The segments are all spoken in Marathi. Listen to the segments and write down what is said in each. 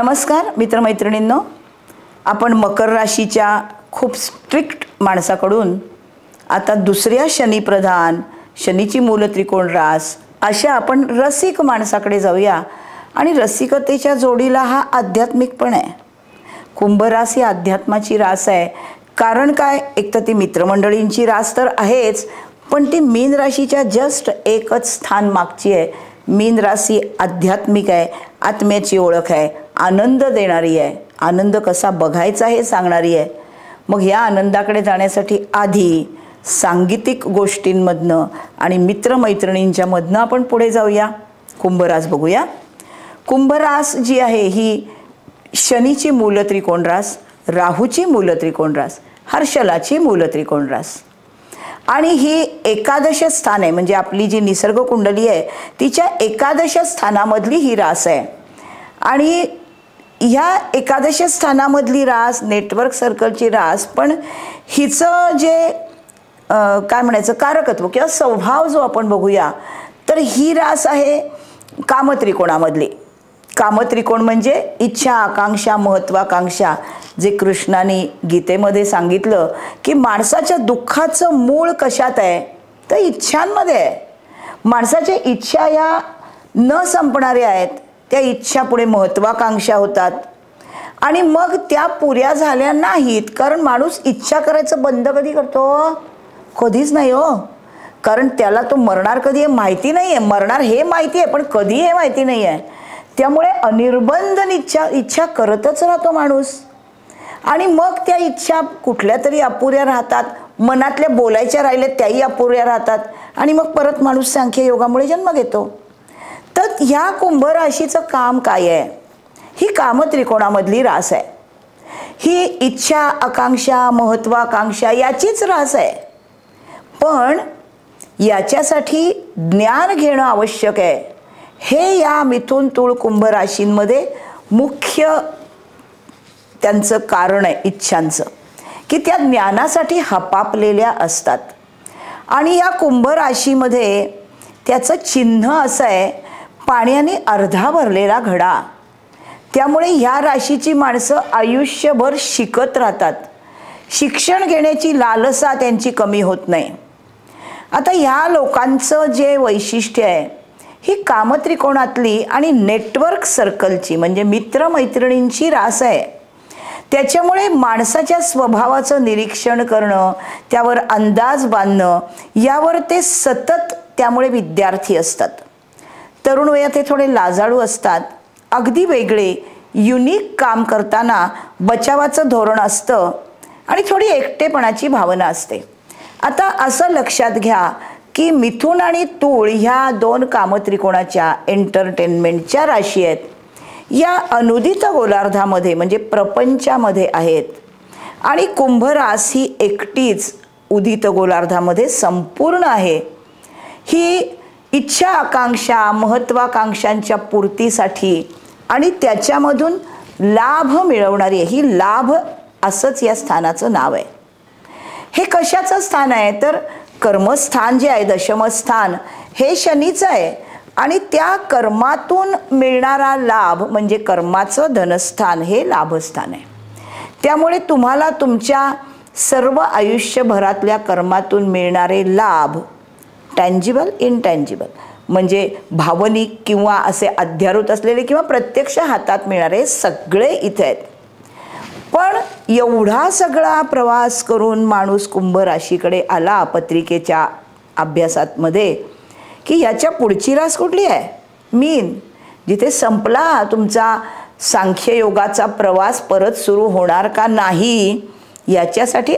नमस्कार मित्रमैत्रिणींनो, आपण मकर राशीच्या खूप स्ट्रिक्ट माणसाकडून आता दुसऱ्या शनिप्रधान, शनीची मूल त्रिकोण रास अशा आपण रसिक माणसाकडे जाऊया. आणि रसिकतेच्या जोडीला हा आध्यात्मिक पण आहे. कुंभ रास ही अध्यात्माची रास आहे. कारण काय, एक तर ती मित्रमंडळींची रास तर आहेच, पण ती मीन राशीच्या जस्ट एकच स्थान मागची आहे. मीन राशी आध्यात्मिक आहे, आत्म्याची ओळख आहे, आनंद देणारी आहे, आनंद कसा बघायचा हे सांगणारी आहे. मग या आनंदाकडे जाण्यासाठी आधी सांगीतिक गोष्टींमधनं आणि मित्रमैत्रिणींच्या मधनं आपण पुढे जाऊया. कुंभरास बघूया. कुंभरास जी आहे ही शनीची मूल त्रिकोण रास, राहूची मूल त्रिकोण रास, हर्षलाची मूल त्रिकोण रास आणि ही एकादश स्थान आहे. म्हणजे आपली जी निसर्ग कुंडली आहे तिच्या एकादश स्थानामधली ही रास आहे. आणि ह्या एकादश स्थानामधली रास नेटवर्क सर्कलची रास, पण हिचं जे काय म्हणायचं कारकत्व किंवा स्वभाव जो आपण बघूया तर ही रास आहे कामत्रिकोणामधली. कामत्रिकोण म्हणजे इच्छा, आकांक्षा, महत्वाकांक्षा, जे कृष्णाने गीतेमध्ये सांगितलं की माणसाच्या दुःखाचं मूळ कशात आहे तर इच्छांमध्ये आहे. माणसाच्या इच्छा या न संपणाऱ्या आहेत. त्या इच्छा पुढे महत्वाकांक्षा होतात आणि मग त्या पुऱ्या झाल्या नाहीत. कारण माणूस इच्छा करायचं बंद कधी करतो? कधीच नाही हो. कारण त्याला तो मरणार कधी हे माहिती नाही आहे. मरणार हे माहिती आहे पण कधी हे माहिती नाही आहे. त्यामुळे अनिर्बंध इच्छा करतच राहतो माणूस. आणि मग त्या इच्छा कुठल्या तरी अपुऱ्या राहतात, मनातल्या बोलायच्या राहिल्या त्याही अपुऱ्या राहतात आणि मग परत माणूस सांख्य योगामुळे जन्म घेतो. तर ह्या कुंभ राशीचं काम काय आहे? ही कामत्रिकोणामधली रास आहे. ही इच्छा, आकांक्षा, महत्वाकांक्षा याचीच रास आहे. पण याच्यासाठी ज्ञान घेणं आवश्यक आहे. हे या मिथुन, तुळ, कुंभ राशींमध्ये मुख्य त्यांचं कारण आहे इच्छांचं, की त्या ज्ञानासाठी हपापलेल्या असतात. आणि या कुंभ राशीमध्ये त्याचं चिन्ह असं आहे, पाण्याने अर्धा भरलेला घडा. त्यामुळे ह्या राशीची माणसं आयुष्यभर शिकत राहतात. शिक्षण घेण्याची लालसा त्यांची कमी होत नाही. आता ह्या लोकांचं जे वैशिष्ट्य आहे ही कामत्रिकोणातली आणि नेटवर्क सर्कलची म्हणजे मित्रमैत्रिणींची रास आहे. त्याच्यामुळे माणसाच्या स्वभावाचं निरीक्षण करणं, त्यावर अंदाज बांधणं यावर ते सतत त्यामुळे विद्यार्थी असतात. तरुण वयात ते थोडे लाजाळू असतात. अगदी वेगळे युनिक काम करताना बचावाचं धोरण असतं आणि थोडी एकटेपणाची भावना असते. आता असं लक्षात घ्या की मिथुन आणि तूळ ह्या दोन कामत्रिकोणाच्या एंटरटेनमेंटच्या राशी आहेत. या अनुदित गोलार्धामध्ये म्हणजे प्रपंचामध्ये आहेत. आणि कुंभ रास ही एकटीच उदित गोलार्धामध्ये संपूर्ण आहे. ही इच्छा, आकांक्षा, महत्वाकांक्षांच्या पूर्तीसाठी आणि त्याच्यामधून लाभ मिळवणारी आहे. ही लाभ असंच या स्थानाचं नाव आहे. हे कशाचं स्थान आहे तर कर्मस्थान जे आहे, दशमस्थान, हे शनीचं आहे. आणि त्या कर्मातून मिळणारा लाभ म्हणजे कर्माचं धनस्थान हे लाभस्थान आहे. त्यामुळे तुम्हाला तुमच्या सर्व आयुष्यभरातल्या कर्मातून मिळणारे लाभ, टँजिबल, इनटँजिबल, म्हणजे भावनिक किंवा असे अध्यारूत असलेले किंवा प्रत्यक्ष हातात मिळणारे सगळे इथे आहेत. पण एवढा सगळा प्रवास करून माणूस कुंभ राशीकडे आला पत्रिकेच्या अभ्यासामध्ये की याच्या पुढची रास कुठली आहे? मीन. जिथे संपला तुमचा सांख्ययोगाचा प्रवास परत सुरू होणार का नाही याच्यासाठी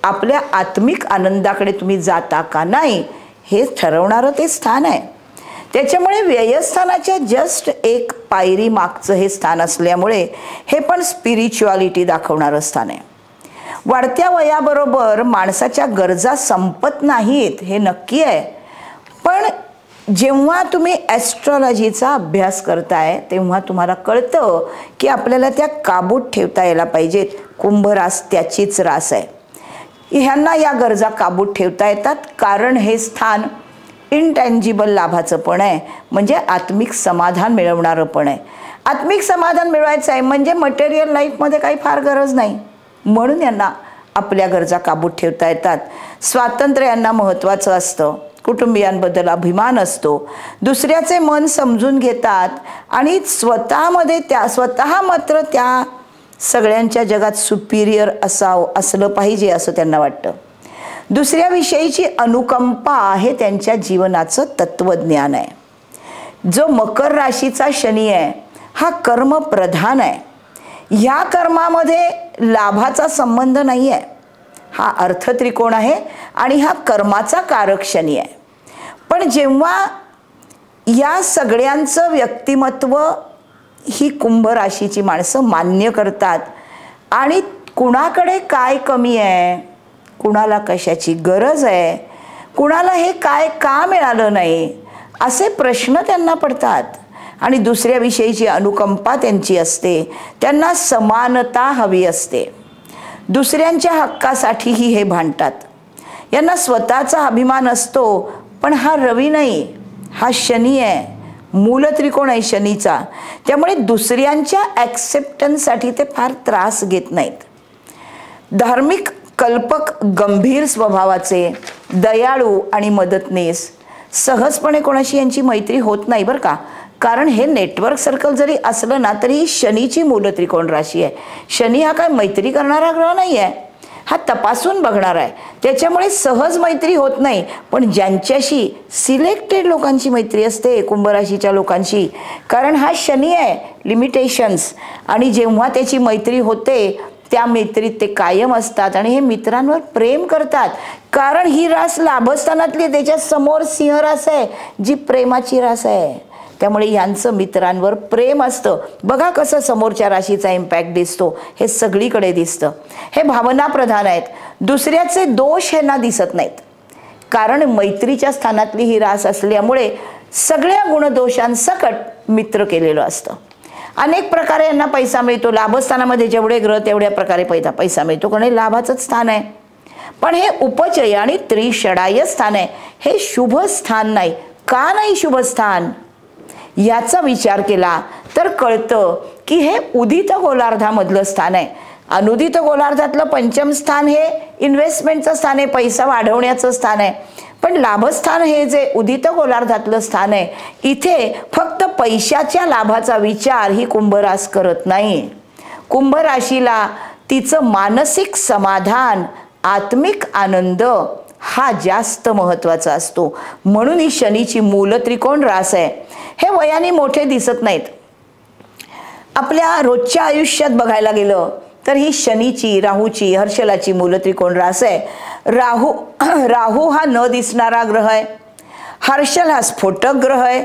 आपल्या आत्मिक आनंदाकडे तुम्ही जाता का नाही हे ठरवणारं ते स्थान आहे. त्याच्यामुळे व्ययस्थानाच्या जस्ट एक पायरी मागचं हे स्थान असल्यामुळे हे पण स्पिरिच्युअलिटी दाखवणारं स्थान आहे. वाढत्या वयाबरोबर माणसाच्या गरजा संपत नाहीत हे नक्की आहे. पण जेव्हा तुम्ही ॲस्ट्रॉलॉजीचा अभ्यास करताय तेव्हा तुम्हाला कळतं की आपल्याला त्या काबूत ठेवता यायला पाहिजेत. कुंभ रास त्याचीच रास आहे. ह्यांना या गरजा काबूत ठेवता येतात कारण हे स्थान इनटँजिबल लाभाचं पण आहे, म्हणजे आत्मिक समाधान मिळवणारं पण आहे. आत्मिक समाधान मिळवायचं आहे म्हणजे मटेरियल लाईफमध्ये काही फार गरज नाही, म्हणून यांना आपल्या गरजा काबूत ठेवता येतात. स्वातंत्र्य यांना महत्त्वाचं असतं, कुटुंबियांबद्दल अभिमान असतो, दुसऱ्याचे मन समजून घेतात आणि स्वतः मात्र त्या सगळ्यांच्या जगात सुपिरियर असलं पाहिजे असं त्यांना वाटतं. दुसऱ्याविषयीची अनुकंपा हे त्यांच्या जीवनाचं तत्वज्ञान आहे. जो मकर राशीचा शनी आहे हा कर्मप्रधान आहे. ह्या कर्मामध्ये लाभाचा संबंध नाही आहे. हा अर्थत्रिकोण आहे आणि हा कर्माचा कारक शनी आहे. पण जेव्हा या सगळ्यांचं व्यक्तिमत्व ही कुंभ राशीची माणसं मान्य करतात आणि कुणाकडे काय कमी आहे, कुणाला कशाची गरज आहे, कुणाला हे काय का मिळालं नाही असे प्रश्न त्यांना पडतात आणि दुसऱ्याविषयीची अनुकंपा त्यांची असते. त्यांना समानता हवी असते. दुसऱ्यांच्या हक्कासाठीही हे भांडतात. यांना स्वतःचा अभिमान असतो, पण हा रवी नाही, हा शनी आहे, मूल त्रिकोण आहे शनीचा. त्यामुळे दुसऱ्यांच्या ॲक्सेप्टन्ससाठी ते फार त्रास घेत नाहीत. धार्मिक, कल्पक, गंभीर स्वभावाचे, दयाळू आणि मदतनीस. सहजपणे कोणाशी यांची मैत्री होत नाही बरं का, कारण हे नेटवर्क सर्कल जरी असलं ना तरी ही शनीची मूल त्रिकोण राशी आहे. शनी हा काय मैत्री करणारा ग्रह नाही आहे, हा तपासून बघणार आहे. त्याच्यामुळे सहज मैत्री होत नाही. पण ज्यांच्याशी सिलेक्टेड लोकांची मैत्री असते कुंभ राशीच्या लोकांशी, कारण हा शनी आहे लिमिटेशन्स, आणि जेव्हा त्याची मैत्री होते त्या मैत्रीत ते कायम असतात आणि हे मित्रांवर प्रेम करतात. कारण ही रास लाभस्थानातली, त्याच्या समोर सिंह रास आहे जी प्रेमाची रास आहे. त्यामुळे यांचं मित्रांवर प्रेम असतं. बघा कसं समोरच्या राशीचा इम्पॅक्ट दिसतो, हे सगळीकडे दिसतं. हे भावना प्रधान आहेत. दुसऱ्याचे दोष ह्यांना दिसत नाहीत, कारण मैत्रीच्या स्थानातली ही रास असल्यामुळे सगळ्या गुणदोषांसकट मित्र केलेलं असतं. अनेक प्रकारे यांना पैसा मिळतो. लाभस्थानामध्ये जेवढे ग्रह तेवढ्या प्रकारे पैसा मिळतो, कारण हे लाभाचंच स्थान आहे. पण हे उपचय आणि त्रिषडाय स्थान आहे, हे शुभ स्थान नाही. का नाही शुभ स्थान याचा विचार केला तर कळतं की हे उदित गोलार्धामधलं स्थान आहे. अनुदित गोलार्धातलं पंचम स्थान हे इन्व्हेस्टमेंटचं स्थान आहे, पैसा वाढवण्याचं स्थान आहे. पण लाभस्थान हे जे उदित गोलार्धातलं स्थान आहे, इथे फक्त पैशाच्या लाभाचा विचार ही कुंभरास करत नाही. कुंभ राशीला तिचं मानसिक समाधान, आत्मिक आनंद हा जास्त महत्त्वाचा असतो. म्हणून ही शनीची मूल त्रिकोण रास आहे. हे वयाने मोठे दिसत नाहीत. आपल्या रोजच्या आयुष्यात बघायला गेलं तर ही शनीची, राहूची, हर्षलाची मूल त्रिकोण रास आहे. राहू हा न दिसणारा ग्रह आहे, हर्षल हा स्फोटक ग्रह आहे.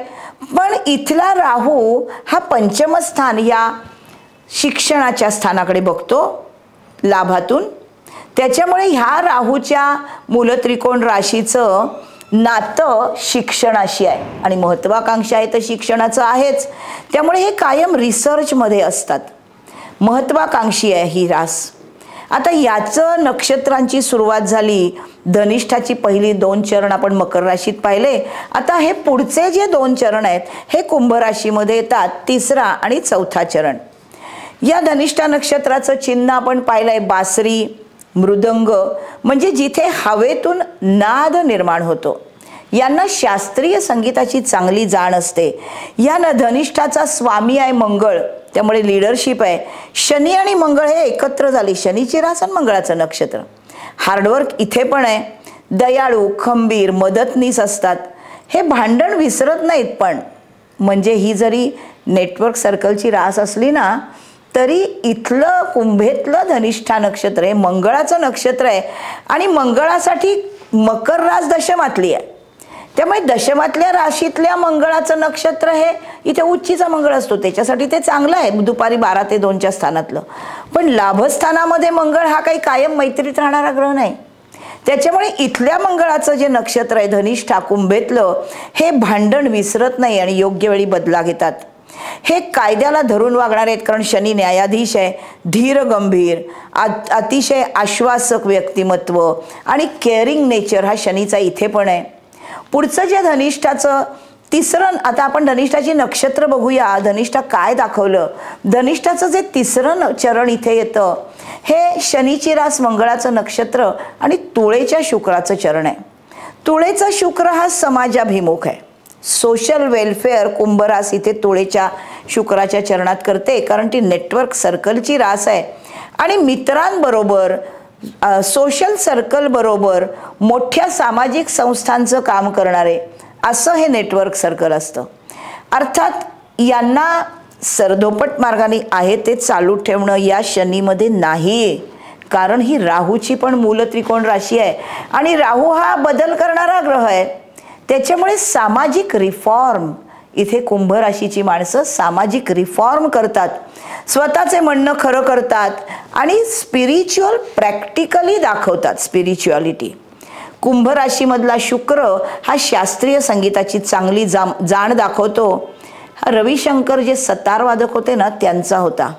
पण इथला राहू हा पंचमस्थान या शिक्षणाच्या स्थानाकडे बघतो लाभातून. त्याच्यामुळे ह्या राहूच्या मूल त्रिकोण राशीचं नातं शिक्षणाशी आहे आणि महत्वाकांक्षा आहे तर शिक्षणाचं आहेच. त्यामुळे हे कायम रिसर्चमध्ये असतात. महत्वाकांक्षी आहे ही रास. आता याचं नक्षत्रांची सुरुवात झाली. धनिष्ठाची पहिली 2 चरण आपण मकर राशीत पाहिले. आता हे पुढचे जे 2 चरण आहेत हे कुंभ राशीमध्ये येतात, 3रा आणि 4था चरण. या धनिष्ठा नक्षत्राचं चिन्ह आपण पाहिलंय बासरी, मृदंग, म्हणजे जिथे हवेतून नाद निर्माण होतो. यांना शास्त्रीय संगीताची चांगली जाण असते. या धनिष्ठाचा स्वामी आहे मंगळ, त्यामुळे लीडरशिप आहे. शनी आणि मंगळ हे एकत्र झाले, शनीची रास आणि मंगळाचं नक्षत्र. हार्डवर्क इथे पण आहे. दयाळू, खंबीर, मदतनीस असतात. हे भांडण विसरत नाहीत. पण म्हणजे ही जरी नेटवर्क सर्कलची रास असली ना तरी इथलं कुंभेतलं धनिष्ठा नक्षत्र हे मंगळाचं नक्षत्र आहे आणि मंगळासाठी मकर रास दशमातली आहे. त्यामुळे दशमातल्या राशीतल्या मंगळाचं नक्षत्र हे इथे उच्चीचा मंगळ असतो, त्याच्यासाठी ते चांगलं आहे दुपारी 12 ते 2च्या स्थानातलं. पण लाभस्थानामध्ये मंगळ हा काही कायम मैत्रीत राहणारा ग्रह नाही. त्याच्यामुळे इथल्या मंगळाचं जे नक्षत्र आहे धनिष्ठा कुंभेतलं हे भांडण विसरत नाही आणि योग्य वेळी बदला घेतात. हे कायद्याला धरून वागणारे आहेत, कारण शनी न्यायाधीश आहे. धीर गंभीर, अतिशय आश्वासक व्यक्तिमत्व आणि केअरिंग नेचर हा शनीचा इथे पण आहे. पुढचं जे धनिष्ठाचं तिसरं, आता आपण धनिष्ठाची नक्षत्र बघूया. धनिष्ठा काय दाखवलं. धनिष्ठाचं जे तिसरं चरण इथे येतं हे शनीची रास, मंगळाचं नक्षत्र आणि तुळेच्या शुक्राचं चरण आहे. तुळेचा शुक्र हा समाजाभिमुख आहे. सोशल वेलफेअर कुंभरास इथे तुळेच्या शुक्राच्या चरणात करते, कारण ती नेटवर्क सर्कलची रास आहे आणि मित्रांबरोबर, सोशल सर्कल बरोबर मोठ्या सामाजिक संस्थांचं काम करणारे असं हे नेटवर्क सर्कल असतं. अर्थात यांना सरधोपट मार्गाने आहे ते चालू ठेवणं या शनीमध्ये नाही, कारण ही राहूची पण मूल त्रिकोण राशी आहे आणि राहू हा बदल करणारा ग्रह आहे. त्याच्यामुळे सामाजिक रिफॉर्म, इथे कुंभ राशीची माणसं सामाजिक रिफॉर्म करतात, स्वतःचे म्हणणं खरं करतात आणि स्पिरिच्युअल प्रॅक्टिकली दाखवतात. स्पिरिच्युअलिटी. कुंभ राशीमधला शुक्र हा शास्त्रीय संगीताची चांगली जाण दाखवतो. हा रविशंकर जे सतारवादक होते ना त्यांचा होता.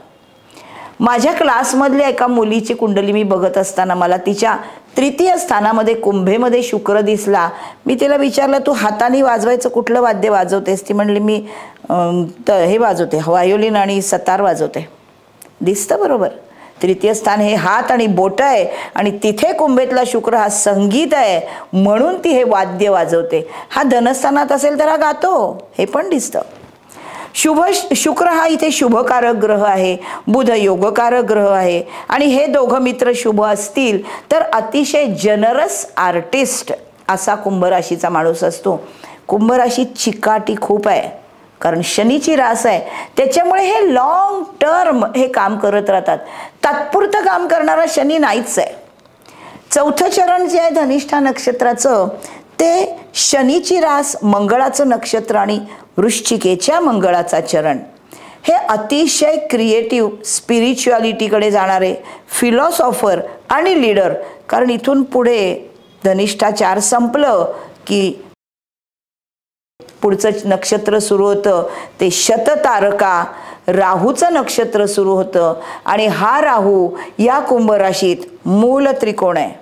माझ्या क्लासमधल्या एका मुलीची कुंडली मी बघत असताना मला तिच्या तृतीय स्थानामध्ये कुंभेमध्ये शुक्र दिसला. मी तिला विचारलं, तू हाताने वाजवायचं कुठलं वाद्य वाजवतेस? ती म्हणली, मी हे वाजवते, व्हायोलिन आणि सतार वाजवते. दिसतं बरोबर. तृतीय स्थान हे हात आणि बोट आहे आणि तिथे कुंभेतला शुक्र हा संगीत आहे, म्हणून ती हे वाद्य वाजवते. हा धनस्थानात असेल तर हा गातो, हे पण दिसतं. शुक्र हा इथे शुभकारक ग्रह आहे, बुध योगकारक ग्रह आहे आणि हे दोघं मित्र शुभ असतील तर अतिशय जनरस आर्टिस्ट असा कुंभ राशीचा माणूस असतो. कुंभ राशीत चिकाटी खूप आहे, कारण शनीची रास आहे. त्याच्यामुळे हे लॉंग टर्म हे काम करत राहतात. तात्पुरतं काम करणारा शनी नाहीच आहे. चौथं चरण जे आहे धनिष्ठा नक्षत्राचं ते शनीची रास, मंगळाचं नक्षत्र आणि वृश्चिकेच्या मंगळाचा चरण. हे अतिशय क्रिएटिव्ह, स्पिरिच्युअलिटीकडे जाणारे फिलॉसॉफर आणि लीडर. कारण इथून पुढे धनिष्ठा 4 संपलं की पुढचं नक्षत्र सुरू होतं ते शततारका, राहूचं नक्षत्र सुरू होतं आणि हा राहू या कुंभ राशीत मूल त्रिकोण आहे.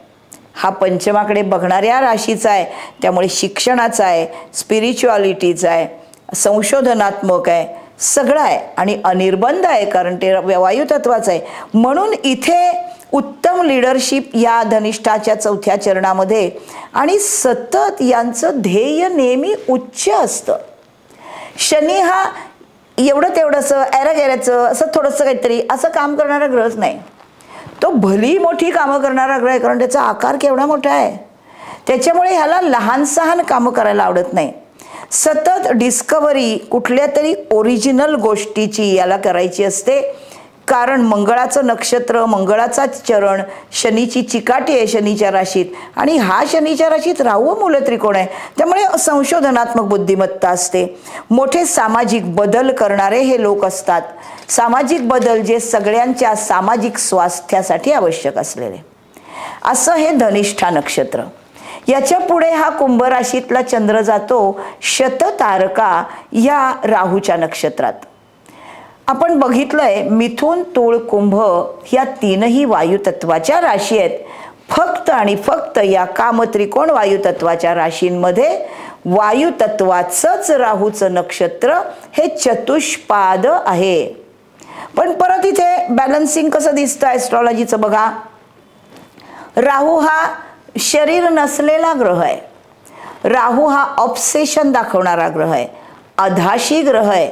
हा पंचमाकडे बघणाऱ्या राशीचा आहे, त्यामुळे शिक्षणाचा आहे, स्पिरिच्युअलिटीचा आहे, संशोधनात्मक आहे, सगळं आहे आणि अनिर्बंध आहे, कारण ते वायुतत्वाचं आहे. म्हणून इथे उत्तम लिडरशिप या धनिष्ठाच्या चौथ्या चरणामध्ये आणि सतत यांचं ध्येय नेहमी उच्च असतं. शनी हा एवढं तेवढंसं ॲरागॅराचं असं थोडंसं काहीतरी असं काम करणारा ग्रहच नाही. तो भली मोठी कामं करणारा ग्रह आहे, कारण त्याचा आकार केवढा मोठा आहे. त्याच्यामुळे ह्याला लहान सहान कामं करायला आवडत नाही. सतत डिस्कव्हरी कुठल्या तरी ओरिजिनल गोष्टीची याला करायची असते, कारण मंगळाचं नक्षत्र, मंगळाचा चरण, शनीची चिकाटी आहे शनीच्या राशीत आणि हा शनीच्या राशीत राहू मूल त्रिकोण आहे. त्यामुळे संशोधनात्मक बुद्धिमत्ता असते. मोठे सामाजिक बदल करणारे हे लोक असतात. सामाजिक बदल जे सगळ्यांच्या सामाजिक स्वास्थ्यासाठी आवश्यक असलेले. असं हे धनिष्ठा नक्षत्र. याच्या पुढे हा कुंभ राशीतला चंद्र जातो शततारका या राहूच्या नक्षत्रात. आपण बघितलंय मिथुन, तुळ, कुंभ या तीनही वायुतत्वाच्या राशी आहेत. फक्त आणि फक्त या कामत्रिकोण वायुतत्वाच्या राशींमध्ये वायुतत्वाचंच राहूचं नक्षत्र हे चतुष्पाद आहे. पण परत इथे बॅलन्सिंग कसं दिसतं ॲस्ट्रॉलॉजीचं बघा. राहू हा शरीर नसलेला ग्रह आहे. राहू हा ऑब्सेशन दाखवणारा ग्रह आहे, अधाशी ग्रह आहे.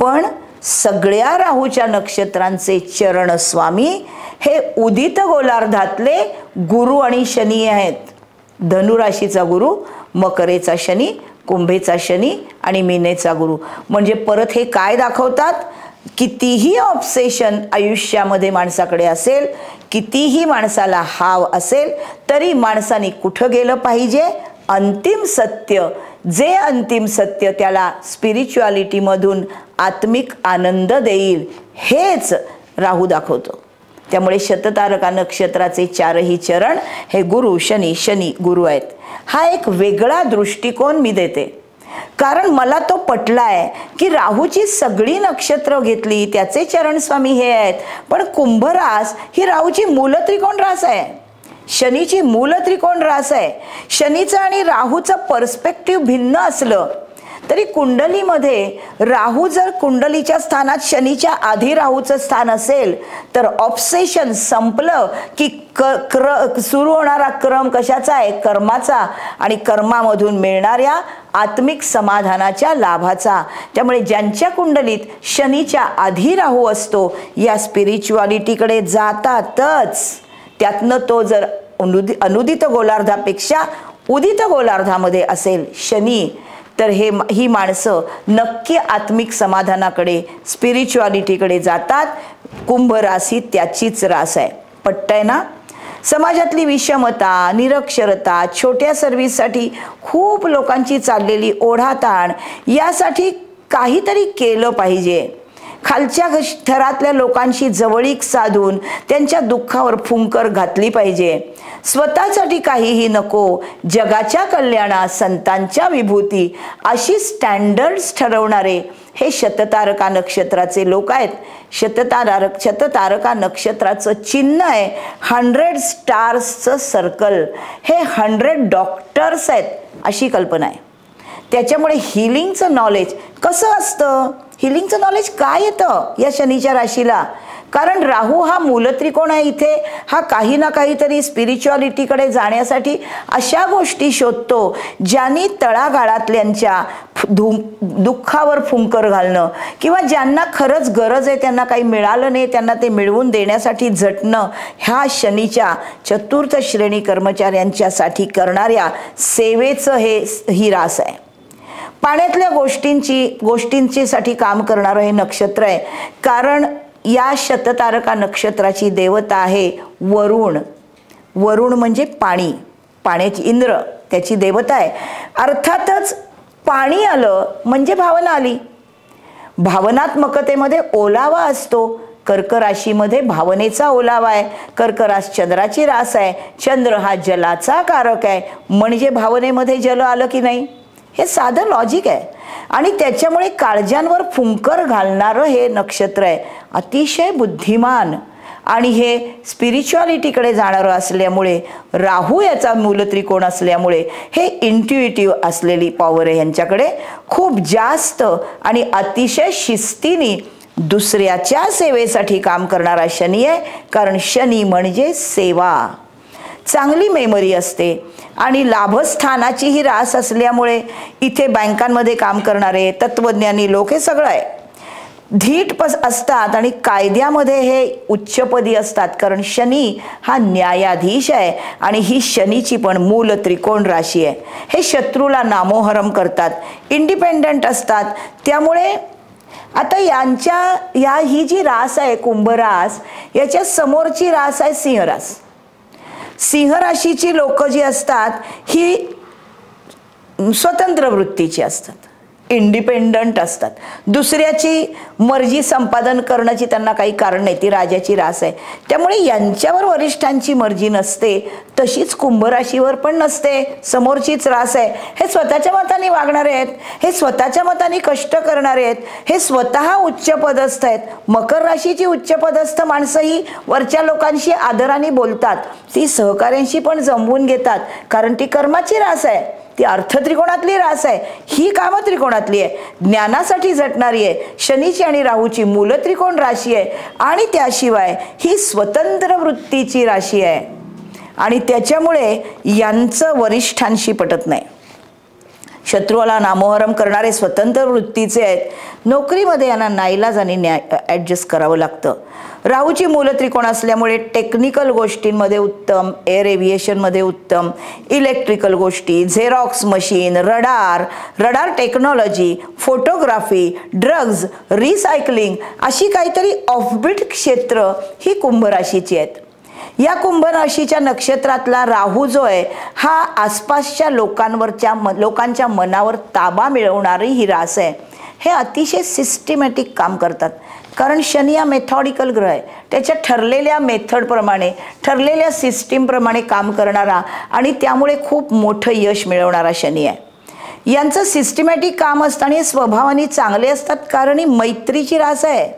पण सगळ्या राहूच्या नक्षत्रांचे चरण स्वामी हे उदित गोलार्धातले गुरु आणि शनी आहेत. धनुराशीचा गुरु, मकरेचा शनी, कुंभेचा शनी आणि मीनेचा गुरु. म्हणजे परत हे काय दाखवतात, कितीही ऑब्सेशन आयुष्यामध्ये माणसाकडे असेल, कितीही माणसाला हाव असेल, तरी माणसाने कुठं गेलं पाहिजे, अंतिम सत्य. जे अंतिम सत्य त्याला स्पिरिच्युअलिटीमधून आत्मिक आनंद देईल हेच राहू दाखवतो. त्यामुळे शततारका नक्षत्राचे 4ही चरण हे गुरु शनी, शनी गुरु आहेत. हा एक वेगळा दृष्टिकोन मी देते, कारण मला तो पटलाय की राहूची सगळी नक्षत्र घेतली त्याचे चरण स्वामी हे आहेत, पण कुंभ रास ही राहूची मूल त्रिकोण रास आहे, शनीची मूल त्रिकोण रास आहे. शनीचं आणि राहूचं पर्स्पेक्टिव्ह भिन्न असलं तरी कुंडलीमध्ये राहू जर कुंडलीच्या स्थानात शनीच्या आधी राहूचं स्थान असेल तर ऑब्सेशन संपलं की सुरू होणारा क्रम कशाचा आहे? कर्माचा, आणि कर्मामधून मिळणाऱ्या आत्मिक समाधानाच्या लाभाचा. त्यामुळे ज्यांच्या कुंडलीत शनीच्या आधी राहू असतो या स्पिरिच्युअलिटीकडे जातातच. त्यातनं तो जर अनुदित गोलार्धापेक्षा उदित गोलार्धामध्ये असेल शनी, तर ही माणसं नक्की आत्मिक समाधानाकडे, स्पिरिच्युअलिटीकडे जातात. कुंभ राशी त्याचीच रास आहे. पटतंय ना? समाजातली विषमता, निरक्षरता, छोट्या सर्व्हिससाठी खूप लोकांची चाललेली ओढाताण, यासाठी काहीतरी केलं पाहिजे. खालच्या थरातल्या लोकांशी जवळीक साधून त्यांच्या दुःखावर फुंकर घातली पाहिजे. स्वतःसाठी काहीही नको, जगाच्या कल्याणात संतांच्या विभूती अशी स्टँडर्ड्स ठरवणारे हे शततारका नक्षत्राचे लोक आहेत. शततारका नक्षत्राचं चिन्ह आहे 100 स्टार्सचं सर्कल. हे 100 डॉक्टर्स आहेत अशी कल्पना आहे. त्याच्यामुळे हिलिंगचं नॉलेज कसं असतं? हिलिंगचं नॉलेज काय येतं या शनीच्या राशीला? कारण राहू हा मूलत्रिकोण आहे इथे. हा काही ना काहीतरी स्पिरिच्युअलिटीकडे जाण्यासाठी अशा गोष्टी शोधतो ज्यांनी तळागाळातल्यांच्या दुःखावर फुंकर घालणं, किंवा ज्यांना खरंच गरज आहे, त्यांना काही मिळालं नाही, त्यांना ते मिळवून देण्यासाठी झटणं, ह्या शनीच्या चतुर्थ श्रेणी कर्मचाऱ्यांच्यासाठी करणाऱ्या सेवेचं ही रास आहे. पाण्यातल्या गोष्टींची साठी काम करणारं हे नक्षत्र आहे. कारण या शततारका नक्षत्राची देवता आहे वरुण. वरुण म्हणजे पाणी, पाण्याची इंद्र त्याची देवता आहे. अर्थातच पाणी आलं म्हणजे भावना आली. भावनात्मकतेमध्ये ओलावा असतो. कर्क राशीमध्ये भावनेचा ओलावा आहे. कर्क रास चंद्राची रास आहे. चंद्र हा जलाचा कारक आहे, म्हणजे भावनेमध्ये जल आलं की नाही, हे साधं लॉजिक आहे. आणि त्याच्यामुळे काळजांवर फुंकर घालणारं हे नक्षत्र आहे. अतिशय बुद्धिमान आणि हे स्पिरिच्युअलिटीकडे जाणारं असल्यामुळे, राहू याचा मूलत्रिकोण असल्यामुळे हे इंट्युइटिव्ह असलेली पॉवर आहे यांच्याकडे खूप जास्त. आणि अतिशय शिस्तीने दुसऱ्याच्या सेवेसाठी काम करणारा शनी आहे. कारण शनी म्हणजे सेवा. चांगली मेमरी असते आणि लाभस्थानाची ही रास असल्यामुळे इथे बँकांमध्ये काम करणारे तत्वज्ञानी लोक हे सगळं आहे. धीट असतात आणि कायद्यामध्ये हे उच्चपदी असतात. कारण शनी हा न्यायाधीश आहे आणि ही शनीची पण मूल त्रिकोण राशी आहे. हे शत्रूला नामोहरम करतात, इंडिपेंडंट असतात. त्यामुळे आता ही जी रास आहे कुंभ रास, याच्या समोरची रास आहे सिंह रास. सिंह राशीची लोक जी असतात ही स्वतंत्र वृत्तीची असतात, इंडिपेंडंट असतात. दुसऱ्याची मर्जी संपादन करण्याची त्यांना काही कारण नाही. ती राजाची रास आहे. त्यामुळे यांच्यावर वरिष्ठांची मर्जी नसते. तशीच कुंभ राशीवर पण नसते. समोरचीच रास आहे. हे स्वतःच्या मताने वागणारे आहेत, हे स्वतःच्या मताने कष्ट करणारे आहेत, हे स्वतः उच्च पदस्थ आहेत. मकर राशीची उच्च पदस्थ माणसं ही वरच्या लोकांशी आदराने बोलतात. ती सहकाऱ्यांशी पण जमवून घेतात. कारण ती कर्माची रास आहे, ती अर्थ त्रिकोणातली रास आहे. ही काम त्रिकोणातली आहे, ज्ञानासाठी झटणारी आहे. शनीची आणि राहूची मूल त्रिकोण राशी आहे. आणि त्याशिवाय ही स्वतंत्र वृत्तीची राशी आहे. आणि त्याच्यामुळे यांचं वरिष्ठांशी पटत नाही. शत्रूला नामोहरम करणारे स्वतंत्र वृत्तीचे आहेत. नोकरीमध्ये यांना नाईलाजाने ॲडजस्ट करावं लागतं. राहूची मूल त्रिकोण असल्यामुळे टेक्निकल गोष्टींमध्ये उत्तम, एअर एव्हिएशनमध्ये उत्तम, इलेक्ट्रिकल गोष्टी, Xerox machine, radar technology, photography, drugs, recycling अशी काहीतरी ऑफबीट क्षेत्र ही कुंभ राशीची आहेत. या कुंभ राशीच्या नक्षत्रातला राहू जो आहे हा आसपासच्या लोकांच्या मनावर ताबा मिळवणारी ही रास आहे. हे अतिशय सिस्टमॅटिक काम करतात. कारण शनी हा मेथॉडिकल ग्रह आहे. त्याच्या ठरलेल्या मेथडप्रमाणे, ठरलेल्या सिस्टीमप्रमाणे काम करणारा आणि त्यामुळे खूप मोठं यश मिळवणारा शनी आहे. यांचं सिस्टमॅटिक काम असतं आणि स्वभावाने चांगले असतात. कारण ही मैत्रीची रास आहे.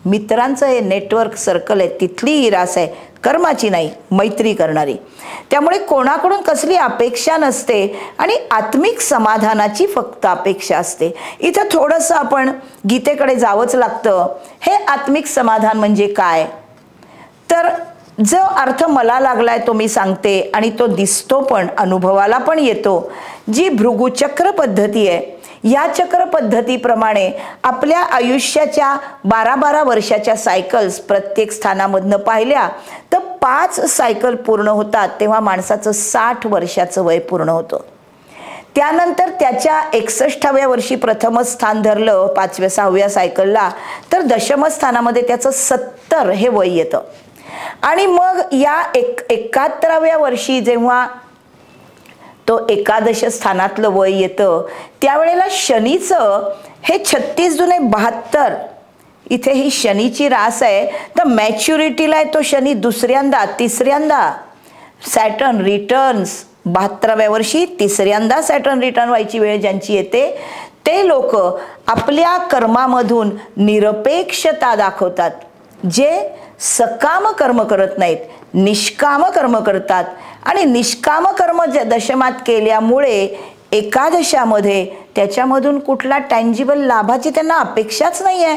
मित्रांचं हे नेटवर्क सर्कल आहे, तिथली ही रास आहे, कर्माची नाही, मैत्री करणारी. त्यामुळे कोणाकडून कसली अपेक्षा नसते आणि आत्मिक समाधानाची फक्त अपेक्षा असते. इथं थोडंसं आपण गीतेकडे जावंच लागतं. हे आत्मिक समाधान म्हणजे काय, तर जो अर्थ मला लागलाय तो मी सांगते आणि तो दिसतो पण, अनुभवाला पण येतो. जी भृगुचक्र पद्धती आहे, या चक्र पद्धतीप्रमाणे आपल्या आयुष्याच्या 12-12 वर्षाच्या सायकल्स प्रत्येक स्थानामधनं पाहिल्या तर 5 सायकल पूर्ण होतात तेव्हा माणसाचं 60 वर्षाचं वय पूर्ण होतं. त्यानंतर त्याच्या 61व्या वर्षी प्रथम स्थान धरलं 5व्या-6व्या सायकलला, तर दशम स्थानामध्ये त्याचं 70 हे वय येतं. आणि मग या 71व्या वर्षी जेव्हा तो एकादश स्थानातलं वय येतं त्यावेळेला शनीचं हे 36 दुने 72, इथे ही शनीची रास आहे. तर मॅच्युरिटीला आहे तो शनी दुसऱ्यांदा, तिसऱ्यांदा सॅटर्न रिटर्न्स. 72व्या वर्षी तिसऱ्यांदा सॅटर्न रिटर्न व्हायची वेळ ज्यांची येते ते लोक आपल्या कर्मामधून निरपेक्षता दाखवतात. जे सकाम कर्म करत नाहीत, निष्काम कर्म करतात. आणि निष्काम कर्म दशमात केल्यामुळे एकादशामध्ये त्याच्यामधून कुठला टँजिबल लाभाची त्यांना अपेक्षाच नाही आहे.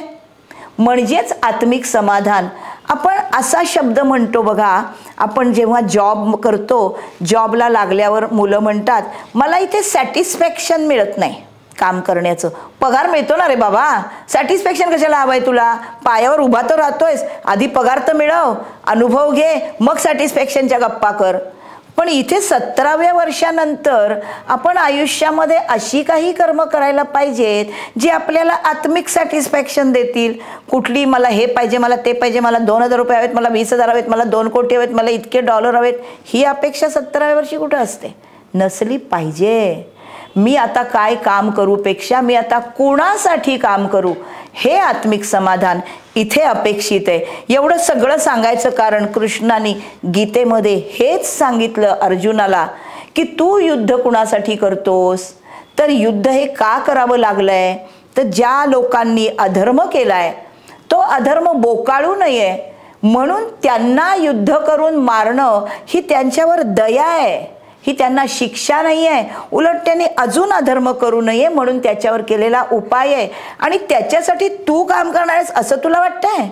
म्हणजेच आत्मिक समाधान. आपण असा शब्द म्हणतो बघा, आपण जेव्हा जॉब करतो, जॉबला लागल्यावर मुलं म्हणतात मला इथे सॅटिस्फॅक्शन मिळत नाही काम करण्याचं. पगार मिळतो ना रे बाबा, सॅटिस्फॅक्शन कशाला हवंय तुला, पायावर उभा तर राहतोयस, आधी पगार तर मिळव, अनुभव घे, मग सॅटिस्फॅक्शनच्या गप्पा कर. पण इथे 17व्या वर्षानंतर आपण आयुष्यामध्ये अशी काही कर्म करायला पाहिजेत जी आपल्याला आत्मिक सॅटिस्फॅक्शन देतील. कुठली मला हे पाहिजे, मला ते पाहिजे, मला 2000 रुपये हवेत, मला 20,000 हवेत, मला 2 कोटी हवेत, मला इतके डॉलर हवेत, ही अपेक्षा 17व्या वर्षी कुठं असते, नसली पाहिजे. मी आता काय काम करू पेक्षा मी आता कोणासाठी काम करू, हे आत्मिक समाधान इथे अपेक्षित आहे. एवढं सगळं सांगायचं कारण कृष्णाने गीतेमध्ये हेच सांगितलं अर्जुनाला की तू युद्ध कुणासाठी करतोस, तर युद्ध हे का करावं लागलंय, तर ज्या लोकांनी अधर्म केलाय तो अधर्म बोकाळू नये म्हणून त्यांना युद्ध करून मारणं ही त्यांच्यावर दया आहे, ही त्यांना शिक्षा नाही आहे. उलट त्यांनी अजून अधर्म करू नये म्हणून त्याच्यावर केलेला उपाय आहे. आणि त्याच्यासाठी तू काम करणार आहेस असं तुला वाटतंय,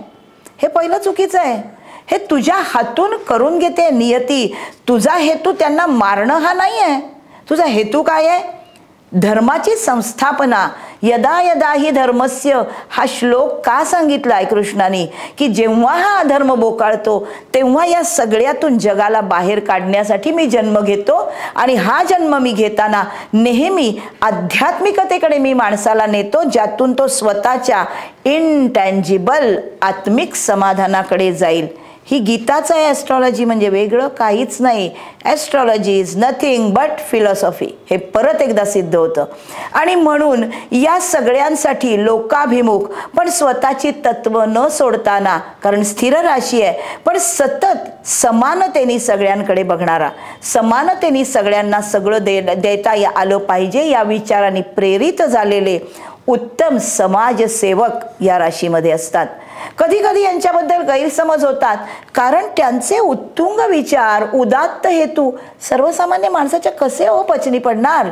हे पहिलं चुकीचं आहे. हे तुझ्या हातून करून घेते नियती. तुझा हेतू त्यांना मारणं हा नाही आहे. तुझा हेतू काय आहे, धर्माची संस्थापना. यदा यदा ही धर्मस्य, हा श्लोक का सांगितलाय कृष्णाने की जेव्हा हा अधर्म बोकाळतो तेव्हा या सगळ्यातून जगाला बाहेर काढण्यासाठी मी जन्म घेतो. आणि हा जन्म मी घेताना नेहमी आध्यात्मिकतेकडे मी माणसाला नेतो, ज्यातून तो स्वतःच्या इनटँजिबल आत्मिक समाधानाकडे जाईल. ही गीताचं आहे. ॲस्ट्रॉलॉजी म्हणजे वेगळं काहीच नाही. Astrology is nothing but philosophy, हे परत एकदा सिद्ध होतं. आणि म्हणून या सगळ्यांसाठी लोकाभिमुख पण स्वतःची तत्व न सोडताना, कारण स्थिर राशी आहे पण सतत समानतेने सगळ्यांकडे बघणारा, समानतेने सगळ्यांना सगळं देता आलं पाहिजे या विचाराने प्रेरित झालेले उत्तम समाजसेवक या राशीमध्ये असतात. कधी कधी यांच्याबद्दल गैरसमज होतात कारण त्यांचे उत्तुंग विचार, उदात्त हेतू सर्वसामान्य माणसाच्या कसे पचनी पडणार.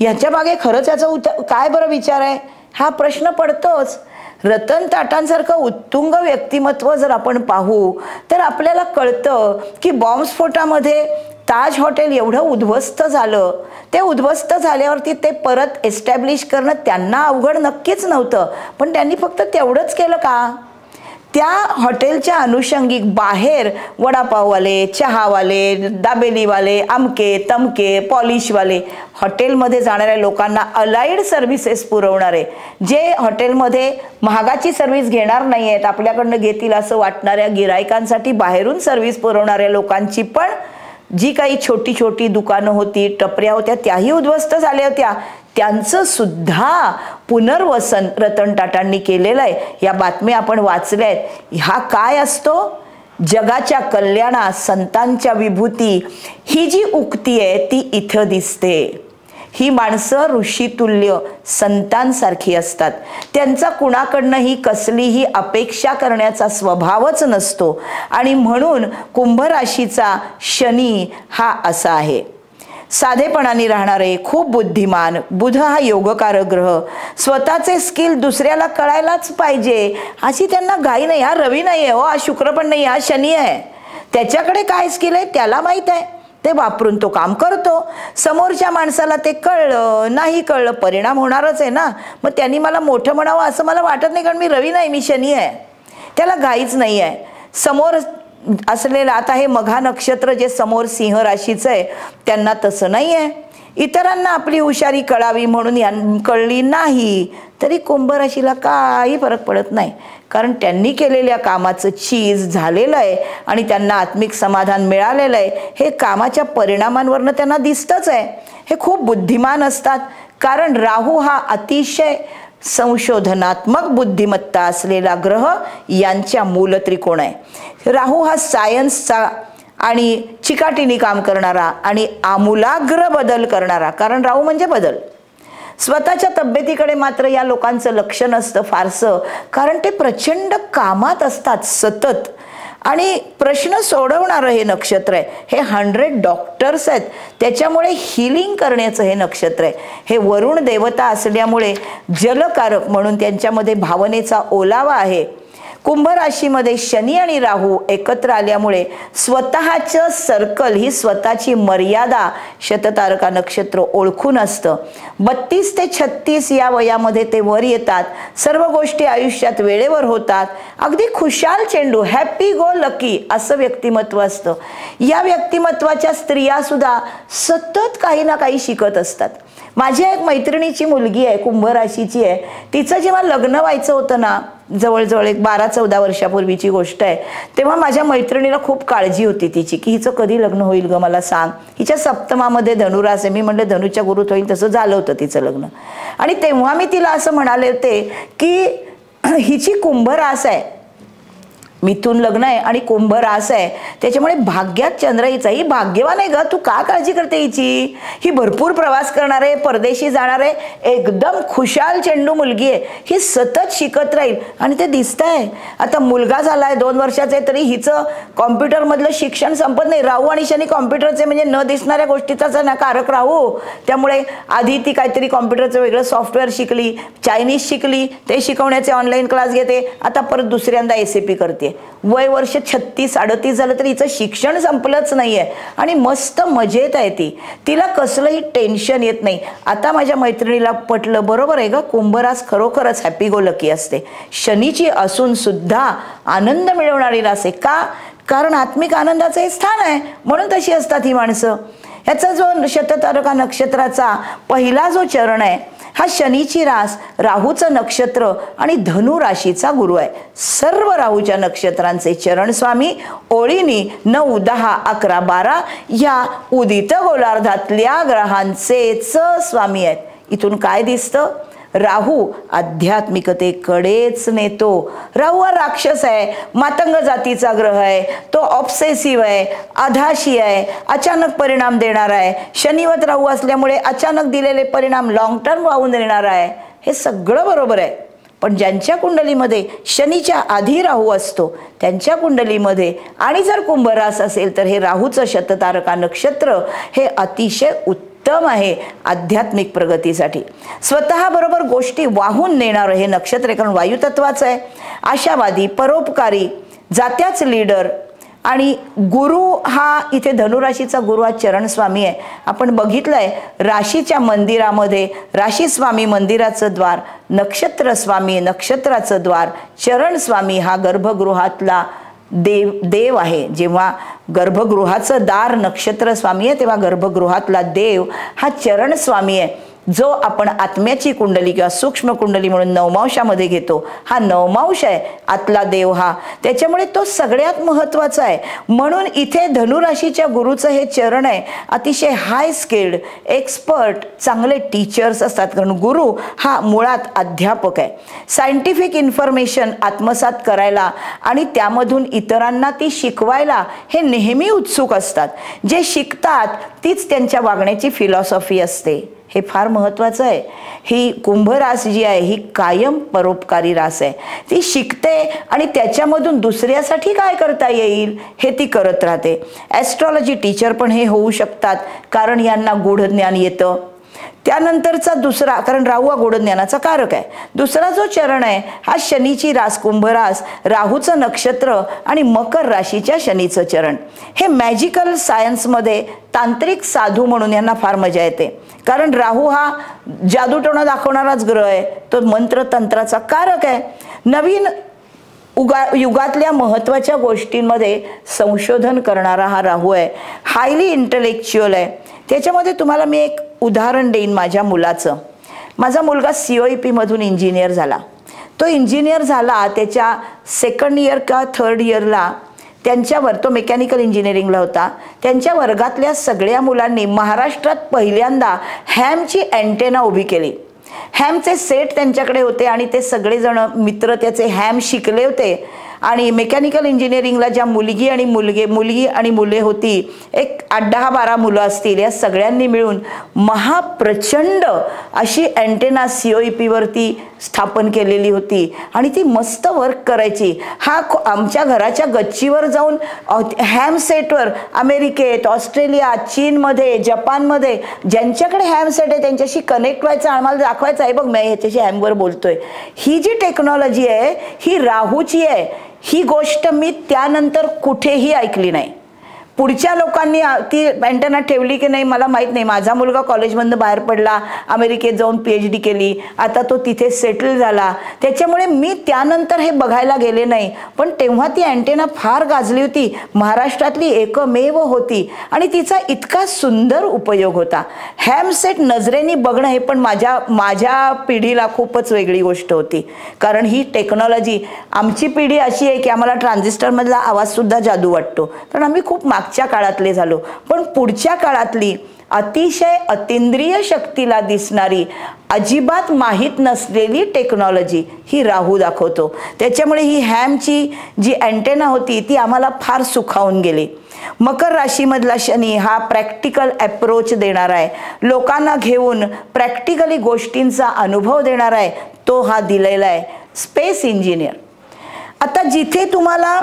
याच्या मागे खरंच याचा काय बरं विचार आहे हा प्रश्न पडतोच. रतन टाटांसारखं उत्तुंग व्यक्तिमत्व जर आपण पाहू तर आपल्याला कळतं की बॉम्बस्फोटामध्ये ताज हॉटेल एवढं उद्ध्वस्त झालं, ते उद्ध्वस्त झाल्यावरती ते परत एस्टॅब्लिश करणं त्यांना अवघड नक्कीच नव्हतं. पण त्यांनी फक्त तेवढंच केलं का, त्या हॉटेलच्या अनुषंगिक बाहेर वडापाववाले, चहावाले, दाबेलीवाले, अमके तमके, पॉलिशवाले, हॉटेलमध्ये जाणाऱ्या लोकांना अलाइड सर्व्हिसेस पुरवणारे, जे हॉटेलमध्ये महागाची सर्व्हिस घेणार नाही आहेत, आपल्याकडनं घेतील असं वाटणाऱ्या गिरायकांसाठी बाहेरून सर्व्हिस पुरवणाऱ्या लोकांची पण जी काही छोटी छोटी दुकानं होती, टपऱ्या होत्या, त्याही उद्ध्वस्त झाल्या होत्या. त्यांचं सुद्धा पुनर्वसन रतन टाटांनी केलेलं आहे. या बातम्या आपण वाचल्या आहेत. हा काय असतो, जगाच्या कल्याणात संतांच्या विभूती ही जी उक्ती आहे ती इथं दिसते. ही माणसं ऋषितुल्य संतांसारखी असतात. त्यांचा कुणाकडनंही कसलीही अपेक्षा करण्याचा स्वभावच नसतो आणि म्हणून कुंभ राशीचा शनी हा असा आहे. साधेपणाने राहणारे, खूप बुद्धिमान, बुध हा योगकारक ग्रह, स्वतःचे स्किल दुसऱ्याला कळायलाच पाहिजे अशी त्यांना घाई नाही. हा रवी नाही आहे हो, हा शुक्र पण नाही, हा शनी आहे. त्याच्याकडे काय स्किल आहे त्याला माहीत आहे, ते वापरून तो काम करतो. समोरच्या माणसाला ते कळलं नाही कळलं परिणाम होणारच आहे ना. मग त्यांनी मला मोठं म्हणावं असं मला वाटत नाही, कारण मी रवी नाही, मी शनी आहे. त्याला घाईच नाही आहे. समोर असलेलं आता हे मघा नक्षत्र जे समोर सिंह राशीचं आहे त्यांना तसं नाही आहे. इतरांना आपली हुशारी कळावी म्हणून कळली नाही तरी कुंभ राशीला काही फरक पडत नाही, कारण त्यांनी केलेल्या कामाचं चीज झालेलं आहे आणि त्यांना आत्मिक समाधान मिळालेलं आहे. हे कामाच्या परिणामांवरनं त्यांना दिसतंच आहे. हे खूप बुद्धिमान असतात, कारण राहू हा अतिशय संशोधनात्मक बुद्धिमत्ता असलेला ग्रह यांच्या मूल त्रिकोण आहे. राहू हा सायन्सचा आणि चिकाटीने काम करणारा आणि आमूलाग्र बदल करणारा, कारण राहू म्हणजे बदल. स्वतःच्या तब्येतीकडे मात्र या लोकांचं लक्ष नसतं फारसं, कारण ते प्रचंड कामात असतात सतत. आणि प्रश्न सोडवणारं हे नक्षत्र आहे. हे 100 डॉक्टर्स आहेत, त्याच्यामुळे हिलिंग करण्याचं हे नक्षत्र आहे. हे वरुण देवता असल्यामुळे जलकारक म्हणून त्यांच्यामध्ये भावनेचा ओलावा आहे. कुंभ राशीमध्ये शनी आणि राहू एकत्र आल्यामुळे स्वतःचं सर्कल ही स्वतःची मर्यादा शततारका नक्षत्र ओळखून असतं. 32 ते 36 या वयामध्ये ते वर येतात. सर्व गोष्टी आयुष्यात वेळेवर होतात. अगदी खुशाल चेंडू, हॅपी गो लकी असं व्यक्तिमत्व असतं. या व्यक्तिमत्वाच्या स्त्रिया सुद्धा सतत काही ना काही शिकत असतात. माझ्या एक मैत्रिणीची मुलगी आहे, कुंभ राशीची आहे. तिचं जेव्हा लग्न व्हायचं होतं ना, जवळजवळ एक 12-14 वर्षापूर्वीची गोष्ट आहे, तेव्हा माझ्या मैत्रिणीला खूप काळजी होती तिची की हिचं कधी लग्न होईल ग मला सांग. हिच्या सप्तमामध्ये धनुरास आहे. मी म्हणले धनुच्या गुरुत होईल, तसं झालं होतं तिचं लग्न. आणि तेव्हा मी तिला असं म्हणाले होते की हिची कुंभ रास आहे, मिथुन लग्न आहे आणि कुंभ रास आहे, त्याच्यामुळे भाग्यात चंद्र हिचा. ही भाग्यवान आहे ग, तू का काळजी करते हिची? ही भरपूर प्रवास करणार आहे, परदेशी जाणार आहे, एकदम खुशाल चेंडू मुलगी आहे. ही सतत शिकत राहील आणि ते दिसतंय. आता मुलगा झालाय 2 वर्षाचा आहे तरी हिचं कॉम्प्युटरमधलं शिक्षण संपत नाही. राहू आणि शनी कॉम्प्युटरचे म्हणजे न दिसणाऱ्या गोष्टीचाच ना कारक राहू. त्यामुळे आधी ती काहीतरी कॉम्प्युटरचं वेगळं सॉफ्टवेअर शिकली, चायनीज शिकली, ते शिकवण्याचे ऑनलाईन क्लास घेते. आता परत दुसऱ्यांदा SAP करते. वय वर्ष 36-38 झालं तरी हिचं शिक्षण संपलंच नाहीये आणि मस्त मजेत आहे ती. तिला कसलंही टेन्शन येत नाही. आता माझ्या मैत्रिणीला पटलं, बरोबर आहे ग, कुंभरास खरोखरच हॅपी गो लकी असते. शनीची असून सुद्धा आनंद मिळवणारी रास आहे. का? कारण आत्मिक आनंदाचं हे स्थान आहे, म्हणून तशी असतात ही माणसं. ह्याचा जो शततारका नक्षत्राचा पहिला जो चरण आहे हा शनीची रास, राहूचं नक्षत्र आणि धनु राशीचा गुरु आहे. सर्व राहूच्या नक्षत्रांचे चरण स्वामी ओळीनी 9, 10, 11, 12 या उदित गोलार्धातल्या ग्रहांचेच स्वामी आहेत. इथून काय दिसतं? राहू आध्यात्मिकतेकडेच नेतो. राहू हा राक्षस आहे, मातंग जातीचा ग्रह आहे, तो ऑब्सेसिव्ह आहे, आधाशी आहे, अचानक परिणाम देणार आहे. शनिवत राहू असल्यामुळे अचानक दिलेले परिणाम लॉंग टर्म वाहून देणार आहे. हे सगळं बरोबर आहे, पण ज्यांच्या कुंडलीमध्ये शनीच्या आधी राहू असतो त्यांच्या कुंडलीमध्ये आणि जर कुंभ रास असेल तर हे राहूचं शततारका नक्षत्र हे अतिशय उत्तम आहे आध्यात्मिक प्रगतीसाठी. स्वतः बरोबर गोष्टी वाहून नेणारं हे नक्षत्र, कारण वायुतत्वाचं आहे. आशावादी, परोपकारी, जात्याच लीडर आणि गुरु हा इथे धनुराशीचा गुरु हा चरण स्वामी आहे. आपण बघितलंय राशीच्या मंदिरामध्ये राशी स्वामी मंदिराचं द्वार, नक्षत्र स्वामी नक्षत्राचं द्वार, चरण स्वामी हा गर्भगृहातला देव आहे. जेव्हा गर्भगृहाचं दार नक्षत्र स्वामी आहे तेव्हा गर्भगृहातला देव हा चरण स्वामी आहे, जो आपण आत्म्याची कुंडली किंवा सूक्ष्म कुंडली म्हणून नवमांशामध्ये घेतो. हा नवमांश आहे आतला देव हा, त्याच्यामुळे तो सगळ्यात महत्त्वाचा आहे. म्हणून इथे धनुराशीच्या गुरुचं हे चरण आहे. अतिशय हाय स्किल्ड, एक्सपर्ट, चांगले टीचर्स असतात, कारण गुरु हा मुळात अध्यापक आहे. सायंटिफिक इन्फॉर्मेशन आत्मसात करायला आणि त्यामधून इतरांना ती शिकवायला हे नेहमी उत्सुक असतात. जे शिकतात तीच त्यांच्या वागण्याची फिलॉसॉफी असते. हे फार महत्त्वाचं आहे. ही कुंभ रास जी आहे ही कायम परोपकारी रास आहे. ती शिकते आणि त्याच्यामधून दुसऱ्यासाठी काय करता येईल हे ती करत राहते. ॲस्ट्रॉलॉजी टीचर पण हे होऊ शकतात, कारण यांना गूढ ज्ञान येतं. त्यानंतरचा दुसरा, कारण राहू हा गूढ ज्ञानाचा कारक आहे. दुसरा जो चरण आहे हा शनीची रास, कुंभ रास, राहूचं नक्षत्र आणि मकर राशीच्या शनीचं चरण. हे मॅजिकल सायन्समध्ये तांत्रिक साधू म्हणून यांना फार मजा येते, कारण राहू हा जादूटोणा दाखवणाराच ग्रह आहे, तो मंत्रतंत्राचा कारक आहे. नवीन युगातल्या महत्त्वाच्या गोष्टींमध्ये संशोधन करणारा हा राहू आहे. हायली इंटलेक्च्युअल आहे. त्याच्यामध्ये तुम्हाला मी एक उदाहरण देईन माझ्या मुलाचं. माझा मुलगा COEP मधून इंजिनियर झाला. तो इंजिनियर झाला त्याच्या सेकंड इयर का थर्ड इयरला त्यांच्यावर, तो मेकॅनिकल इंजिनिअरिंगला होता, त्यांच्या वर्गातल्या सगळ्या मुलांनी महाराष्ट्रात पहिल्यांदा हॅमची अँटेना उभी केली. हॅमचे सेट त्यांच्याकडे होते आणि ते सगळेजण मित्र त्याचे हॅम शिकले होते. आणि मेकॅनिकल इंजिनिअरिंगला ज्या मुलगी आणि मुले होती, एक 8-10-12 मुलं असतील, या सगळ्यांनी मिळून महाप्रचंड अशी अँटेना COEP वरती स्थापन केलेली होती आणि ती मस्त वर्क करायची. हा आमच्या घराच्या गच्चीवर जाऊन हॅम सेटवर अमेरिकेत, ऑस्ट्रेलिया, चीनमध्ये, जपानमध्ये ज्यांच्याकडे हॅम सेट आहे त्यांच्याशी कनेक्ट व्हायचं, आम्हाला दाखवायचं आहे बघ मी ह्याच्याशी हॅमवर बोलतोय. ही जी टेक्नॉलॉजी आहे ही राहूची आहे. ही गोष्ट मी त्यानंतर कुठेही ऐकली नाही. पुढच्या लोकांनी ती अँटेना ठेवली की नाही मला माहीत नाही. माझा मुलगा कॉलेजमधनं बाहेर पडला, अमेरिकेत जाऊन PhD केली, आता तो तिथे सेटल झाला. त्याच्यामुळे मी त्यानंतर हे बघायला गेले नाही. पण तेव्हा ती अँटेना फार गाजली होती, महाराष्ट्रातली एकमेव होती आणि तिचा इतका सुंदर उपयोग होता. हॅम सेट नजरेने बघणं हे पण माझ्या पिढीला खूपच वेगळी गोष्ट होती, कारण ही टेक्नॉलॉजी, आमची पिढी अशी आहे की आम्हाला ट्रान्झिस्टरमधला आवाजसुद्धा जादू वाटतो, कारण आम्ही खूप मागच्या काळातले झालो. पण पुढच्या काळातली अतिशय अतिंद्रिय शक्तीला दिसणारी, अजिबात माहीत नसलेली टेक्नॉलॉजी ही राहू दाखवतो. त्याच्यामुळे ही हॅमची जी अँटेना होती ती आम्हाला फार सुखावून गेली. मकर राशीमधला शनी हा प्रॅक्टिकल अप्रोच देणार आहे, लोकांना घेऊन प्रॅक्टिकली गोष्टींचा अनुभव देणार आहे, तो हा दिलेला आहे. स्पेस इंजिनियर, आता जिथे तुम्हाला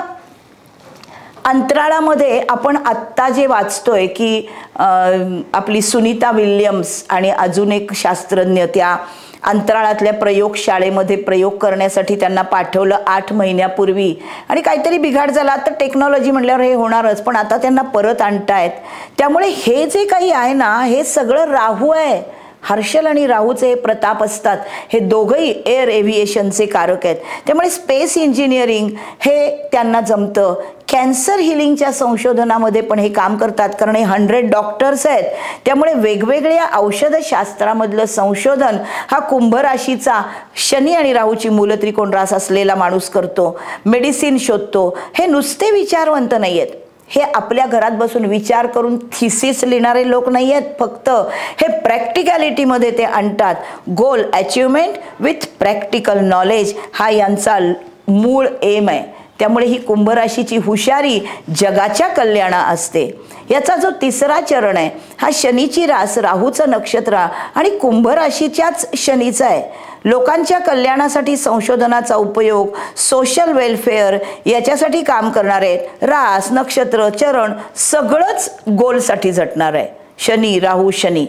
अंतराळामध्ये आपण आत्ता जे वाचतोय की आपली सुनीता विल्यम्स आणि अजून एक शास्त्रज्ञ त्या अंतराळातल्या प्रयोगशाळेमध्ये प्रयोग करण्यासाठी त्यांना पाठवलं 8 महिन्यापूर्वी, आणि काहीतरी बिघाड झाला तर टेक्नॉलॉजी म्हटल्यावर हे होणारच, पण आता त्यांना परत आणतायत. त्यामुळे हे जे काही आहे ना हे सगळं राहू आहे. हर्षल आणि राहूचे हे प्रताप असतात, हे दोघंही एअर एव्हिएशनचे कारक आहेत. त्यामुळे स्पेस इंजिनिअरिंग हे त्यांना जमतं. कॅन्सर हिलिंगच्या संशोधनामध्ये पण हे काम करतात, कारण हे 100 डॉक्टर्स आहेत. त्यामुळे वेगवेगळ्या औषधशास्त्रामधलं संशोधन हा कुंभ राशीचा शनी आणि राहूची मूलत्रिकोण रास असलेला माणूस करतो, मेडिसिन शोधतो. हे नुसते विचारवंत नाही आहेत, हे आपल्या घरात बसून विचार करून थिसिस लिहिणारे लोक नाही आहेत फक्त, हे प्रॅक्टिकॅलिटीमध्ये ते आणतात. गोल अचिव्हमेंट विथ प्रॅक्टिकल नॉलेज हा यांचा मूळ एम आहे. त्यामुळे ही कुंभ राशीची हुशारी जगाच्या कल्याणा असते. याचा जो तिसरा चरण आहे हा शनीची रास, राहूचं नक्षत्र आणि कुंभ राशीच्याच शनीचा आहे. लोकांच्या कल्याणासाठी संशोधनाचा उपयोग, सोशल वेलफेअर याच्यासाठी काम करणार आहेत. रास, नक्षत्र, चरण सगळंच गोलसाठी झटणार आहे. शनी, राहू, शनी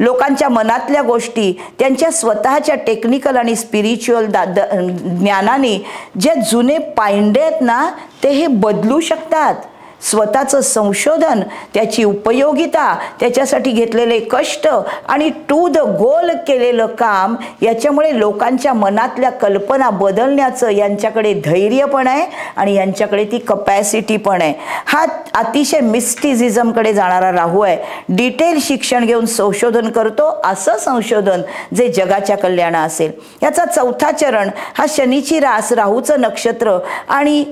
लोकांच्या मनातल्या गोष्टी त्यांच्या स्वतःच्या टेक्निकल आणि स्पिरिच्युअल ज्ञानाने जे जुने पायंडे आहेत ना ते हे बदलू शकतात. स्वतःचं संशोधन, त्याची उपयोगिता, त्याच्यासाठी घेतलेले कष्ट आणि टू द गोल केलेलं काम याच्यामुळे लोकांच्या मनातल्या कल्पना बदलण्याचं यांच्याकडे धैर्य पण आहे आणि यांच्याकडे ती कपॅसिटी पण आहे. हा अतिशय मिस्टिसिझमकडे जाणारा राहू आहे. डिटेल शिक्षण घेऊन संशोधन करतो, असं संशोधन जे जगाच्या कल्याणा असेल. याचा चौथा चरण हा शनीची रास, राहूचं नक्षत्र आणि